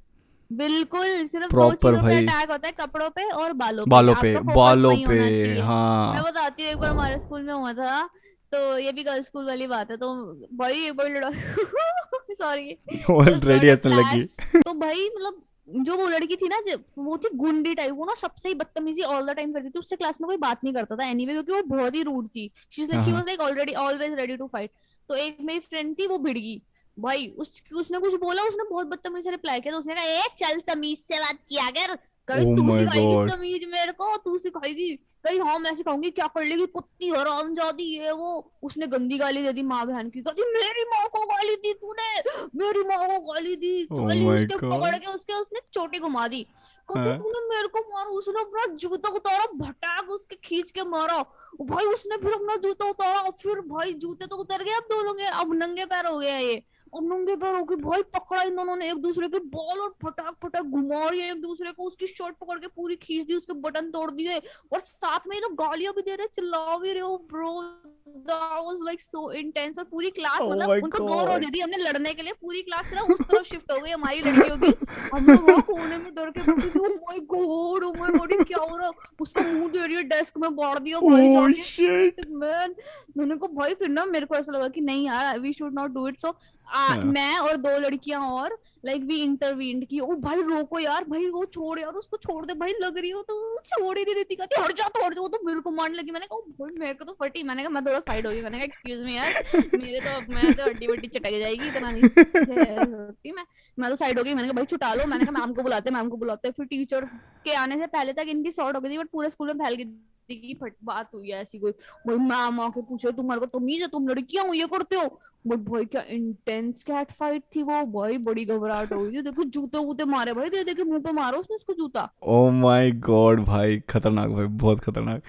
बिल्कुल सिर्फ दो प्रॉपर चीजों पे भाई। अटैक होता है, कपड़ों पे और बालों पे, बालों पे, आपका फोकस बालों वही पे। होना चाहिए। मैं हाँ। बताती हूँ, एक बार हमारे स्कूल में हुआ था, तो ये भी गर्ल्स स्कूल वाली बात है, तो भाई एक बार लड़ा सॉरी, जस्ट गॉट ऑलरेडी अ हंसने लगी। फ्लैश। तो भाई मतलब जो वो लड़की थी ना, वो थी गुंडी टाइप, वो ना सबसे ही बदतमीजी ऑल द टाइम करती थी, उससे क्लास में कोई बात नहीं करता था एनीवे, क्योंकि वो बहुत ही रूड थी। हाँ शी हाँ। Was like already always ready to fight. तो एक मेरी फ्रेंड थी, वो भिड़ गई भाई, उसने कुछ बोला, उसने बहुत बदतमीज से रिप्लाई किया, तो उसने कहा ए चल तमीज से बात किया कर। कभी ओ तू माय सिखाएगी गॉड। तमीज मेरे को, तू सिखाएगी? कहीं हाँ मैं सिखाऊंगी, क्या कर लेगी कुत्ती हरामजादी ये वो। उसने गंदी गाली दे दी माँ बहन की, कहती मेरी माँ को गाली दी तूने, मेरी माँ को गाली दी ओ साली, माय उसके पकड़ गॉड। के उसके उसने चोटी घुमा दी। कहती हाँ। तूने मेरे को मारा, उसने अपना जूता उतारा, भटाक उसके खींच के मारा। भाई उसने फिर अपना जूता उतारा, फिर भाई जूते तो उतर गए अब दोनों के, अब नंगे पैर हो गया ये। और नंगे पैर होके भाई पकड़ा इन दोनों ने एक दूसरे के बाल, और फटाक फटाक घुमा रही है एक दूसरे को, उसकी शर्ट पकड़ के पूरी खींच दी, उसके बटन तोड़ दिए, और साथ में ये लोग गालियां भी दे रहे, चिल्ला भी रहे हो bro. That was like so intense. और पूरी क्लास, ओ मतलब माय उनको दो रो गॉड। दे दी हमने लड़ने के लिए, पूरी क्लास सिर्फ उस तरफ शिफ्ट हो गई हमारी लड़कियों की। हम लोग वहां कोने में डर के बैठे थे, ओ माय गॉड ये क्या हो रहा है? उसका मुंह दे रही है, डेस्क में बांट दिया भाई ओ जाके, शिट। Shit man. मैंने कहा भाई, फिर ना मेरे को ऐसा लगा कि नहीं यार, we should not do it. So हाँ। मैं और दो लड़कियां और, लाइक वी इंटरवीन्ड की, ओ भाई रोको यार, भाई वो छोड़ यार, उसको छोड़ दे भाई, लग रही हो तो छोड़ ही नहीं देती, कहती हट जा तो हट जा, वो तो मेरे को मारने लगी। मैंने कहा "ओ भाई मेरे को तो फटी", मैंने कहा मैं थोड़ा साइड हो गई, मैंने कहा एक्सक्यूज मी यार, मेरे तो मैं तो हड्डी वड्डी चटक जाएगी, इतना नहीं होती मैं तो साइड हो गई। मैंने कहा भाई छुटा लो, मैंने कहा मैम को बुलाते, मैम को बुलाते। फिर टीचर के आने से पहले तक इनकी सॉर्ट हो गई थी, बट पूरे स्कूल में फैल गई थी कि फट बात हुई है ऐसी कोई। भाई मैम आके पूछे तुम्हारे को तमीज है, तुम लड़कियां हो ये करते हो? बट भाई क्या इंटेंस कैट फाइट थी वो भाई, बड़ी घबराहट हो गई थी। देखो जूते वूते मारे भाई, दे दे के मुंह पे मारो उसने उसको जूता। ओ माय गॉड भाई, खतरनाक भाई, बहुत खतरनाक।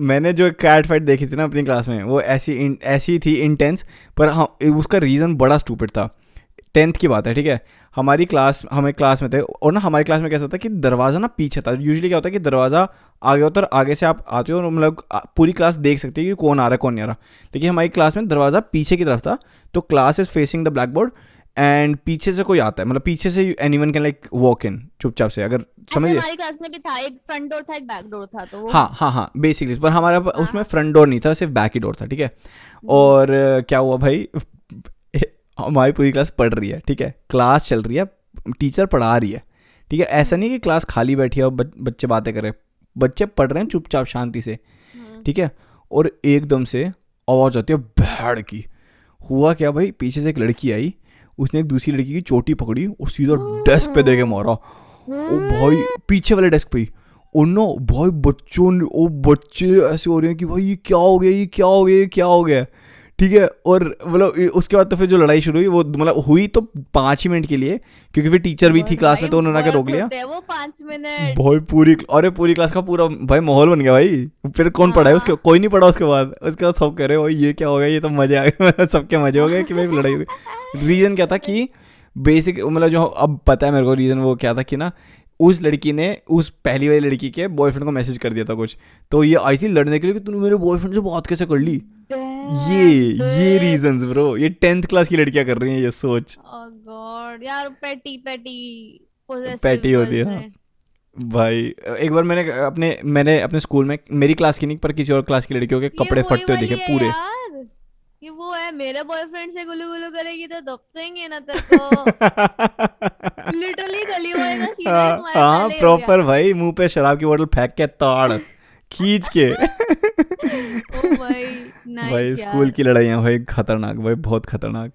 मैंने जो कैट फाइट देखी थी ना अपनी क्लास में, वो ऐसी थी इंटेंस। पर हाँ, उसका रीज़न बड़ा स्टूपिड था। 10th की बात है, ठीक है। हमें क्लास में थे, और ना हमारी क्लास में कैसा था कि दरवाज़ा ना पीछे था। यूजुअली क्या होता है कि दरवाज़ा आगे होता है, और आगे से आप आते हो और मतलब पूरी क्लास देख सकती है कि कौन आ रहा है कौन नहीं आ रहा। लेकिन हमारी क्लास में दरवाज़ा पीछे की तरफ था, तो class is facing the black board, and पीछे से कोई आता है, मतलब पीछे से anyone can like walk in चुपचाप से, अगर ऐसे समझिए। हमारी क्लास में भी था, एक फ्रंट डोर था एक बैक डोर था, तो वो हाँ हाँ हाँ, बेसिकली। पर हमारा उसमें हाँ। फ्रंट डोर नहीं था, सिर्फ बैक ही डोर था, ठीक है। हम्म। और क्या हुआ भाई, हमारी पूरी क्लास पढ़ रही है, ठीक है, क्लास चल रही है, टीचर पढ़ा रही है, ठीक है। ऐसा नहीं कि क्लास खाली बैठी है और बच्चे बातें कर रहे हैं, बच्चे पढ़ रहे हैं चुपचाप शांति से, हम्म। ठीक है। और एकदम से आवाज़ आती है भैड़ की। हुआ क्या भाई, पीछे से एक लड़की आई, उसने एक दूसरी लड़की की चोटी पकड़ी और सीधा डेस्क पे दे के मारा। ओ भाई, पीछे वाले डेस्क पे ही। और ना भाई बच्चों ने, ओ बच्चे ऐसे हो रहे हैं कि भाई ये क्या हो गया, ये क्या हो गया, ये क्या हो गया, ठीक है। और मतलब उसके बाद तो फिर जो लड़ाई शुरू हुई, वो मतलब हुई तो 5 ही मिनट के लिए, क्योंकि फिर टीचर भी थी क्लास में, भाई तो उन्होंने आके रोक वर्थ लिया। होते हैं वो 5 मिनट। भाई पूरी क्लास का पूरा भाई माहौल बन गया भाई। फिर कौन पढ़ा है उसके, हाँ। कोई नहीं पढ़ा उसके बाद सब कह रहे हो ये क्या हो गया, ये तो मजे आ गए सबके मजे हो गए कि भाई लड़ाई हो गई। रीज़न क्या था कि बेसिक, मतलब जो अब पता है मेरे को रीज़न, वो क्या था कि ना उस लड़की ने उस पहली वाली लड़की के बॉयफ्रेंड को मैसेज कर दिया था कुछ, तो ये आई थी लड़ने के लिए कि तूने मेरे बॉयफ्रेंड से बात कैसे कर ली। ये रीजंस ब्रो, ये 10th क्लास की लड़कियां कर रही हैं, ये सोच। ओह गॉड यार, पेटी पेटी पोजेसिव पैटी होती है, हाँ। गर्लफ्रेंड। भाई एक बार मैंने अपने स्कूल में, मेरी क्लास की नहीं पर किसी और क्लास की लड़कियों के ये कपड़े वही फटते हुए वाली देखे है पूरे। यार, ये वो है, मेरे बॉयफ्रेंड से गुलू गुलू करेगी तो दब देंगे ना तेरे को, लिटरली गली बॉय का सीन है, हाँ तुम्हारे हाँ, पहले ही हो गया। प्रॉपर भाई, मुंह पे शराब की बोतल फेंक के ताड़ खींच के ओ भाई भाई नाइस स्कूल यार। की लड़ाइयाँ भाई खतरनाक, भाई बहुत खतरनाक।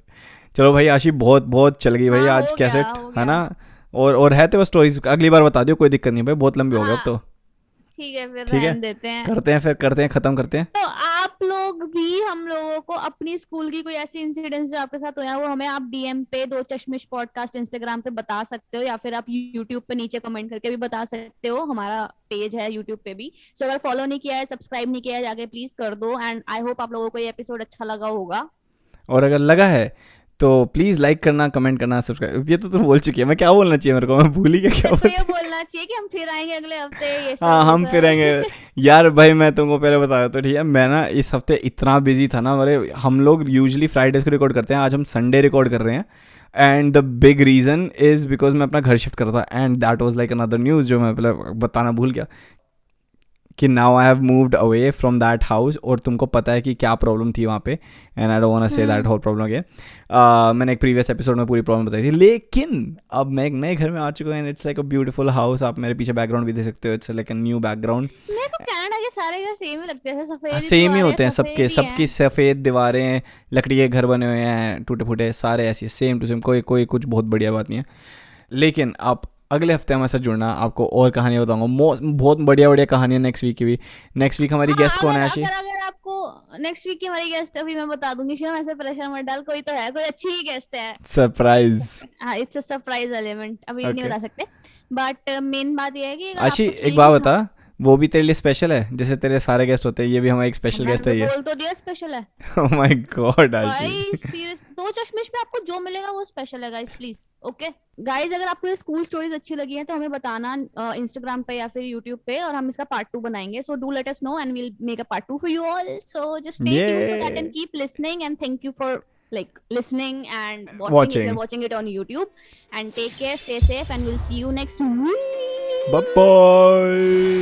चलो भाई आशी, बहुत बहुत चल गई भाई हाँ आज हो गया कैसेट, हो है गया। ना। और है तो स्टोरीज, अगली बार बता दियो, कोई दिक्कत नहीं भाई, बहुत लंबी हो गया अब हाँ तो। ठीक है, फिर ठीक है, रहने देते हैं। करते हैं, खत्म करते हैं। तो आप लोग भी हम लोगों को अपनी स्कूल की कोई ऐसी इंसिडेंट्स जो आपके साथ हुआ है, वो हमें आप डीएम पे दो चश्मिश पॉडकास्ट इंस्टाग्राम पे बता सकते हो, या फिर आप यूट्यूब पे नीचे कमेंट करके भी बता सकते हो, हमारा पेज है यूट्यूब पे भी। सो अगर फॉलो नहीं किया है, सब्सक्राइब नहीं किया है, जाके प्लीज कर दो। एंड आई होप आप लोगों को ये एपिसोड अच्छा लगा होगा। और अगर लगा है तो प्लीज़ लाइक करना, कमेंट करना, सब्सक्राइब। ये तो तुम बोल चुकी है, मैं क्या बोलना चाहिए मेरे को, मैं भूल ही गया क्या तेरे को ये बोलती। बोलना चाहिए कि हम फिर आएंगे अगले हफ्ते, ये हाँ, सब ये हम फिर आएंगे। सब। यार भाई मैं तुमको पहले बताया तो ठीक है, मैं ना इस हफ्ते इतना बिजी था ना, मेरे हम लोग यूजुअली फ्राइडेज को रिकॉर्ड करते हैं, आज हम संडे रिकॉर्ड कर रहे हैं। And the big reason is because मैं अपना घर शिफ्ट कर रहा था, and that was like another news जो मैं पहले बताना भूल गया कि now I have moved away from that house. और तुमको पता है कि क्या प्रॉब्लम थी वहाँ पे, and I don't want to say that whole problem again. मैंने एक प्रीवियस एपिसोड में पूरी प्रॉब्लम बताई थी, लेकिन अब मैं एक नए घर में आ चुका हूँ, and it's like a beautiful house. आप मेरे पीछे बैकग्राउंड भी देख सकते हो, it's like a new background. मेरे को कनाडा के सारे घर सेम ही लगते हैं, सफेद ही सेम ही दीवारें, होते हैं सबके, सफेद ही सबकी हैं। सफ़ेद दीवारें, लकड़ी के घर बने हुए हैं टूटे फूटे सारे, ऐसे सेम टू सेम, कोई कोई कुछ बहुत बढ़िया बात नहीं है। लेकिन आप अगले हफ्ते हमारे साथ जुड़ना, आपको और कहानियाँ बताऊंगा, बहुत बढ़िया बढ़िया कहानियाँ नेक्स्ट वीक की भी। नेक्स्ट वीक हमारी हाँ, गेस्ट कौन अगर है आशी? अगर अगर आपको नेक्स्ट वीक की हमारी गेस्ट अभी मैं बता दूंगी, शिवम ऐसे प्रेशर मत डाल, कोई तो है, कोई अच्छी ही गेस्ट है। सरप्राइज। हाँ, इट्स अ सरप्राइज एलिमेंट, अभी नहीं ओके बता सकते। बट मेन बात ये है कि अगर आशी, आपको एक चाहिए बात कि बता, वो भी तेरे लिए स्पेशल है जैसे तेरे सारे गेस्ट होते हैं, ये भी हमारा एक स्पेशल मैंने गेस्ट तो है ये। बोल तो दिया स्पेशल है। ओह माय गॉड आशी। भाई सीरियस, दो चश्मिश में आपको जो मिलेगा वो स्पेशल है गाइस, प्लीज। ओके गाइस, अगर आपको ये स्कूल स्टोरीज अच्छी लगी हैं तो हमें बताना इंस्टाग्राम पे या फिर यूट्यूब पे, और हम इसका पार्ट 2 बनाएंगे। So do let us know and we'll make a part 2 for you all. So just stay tuned for that and ये keep listening, and thank you for like listening and watching if you're watching. watching it on YouTube. And take care, stay safe, and we'll see you next week. Bye bye.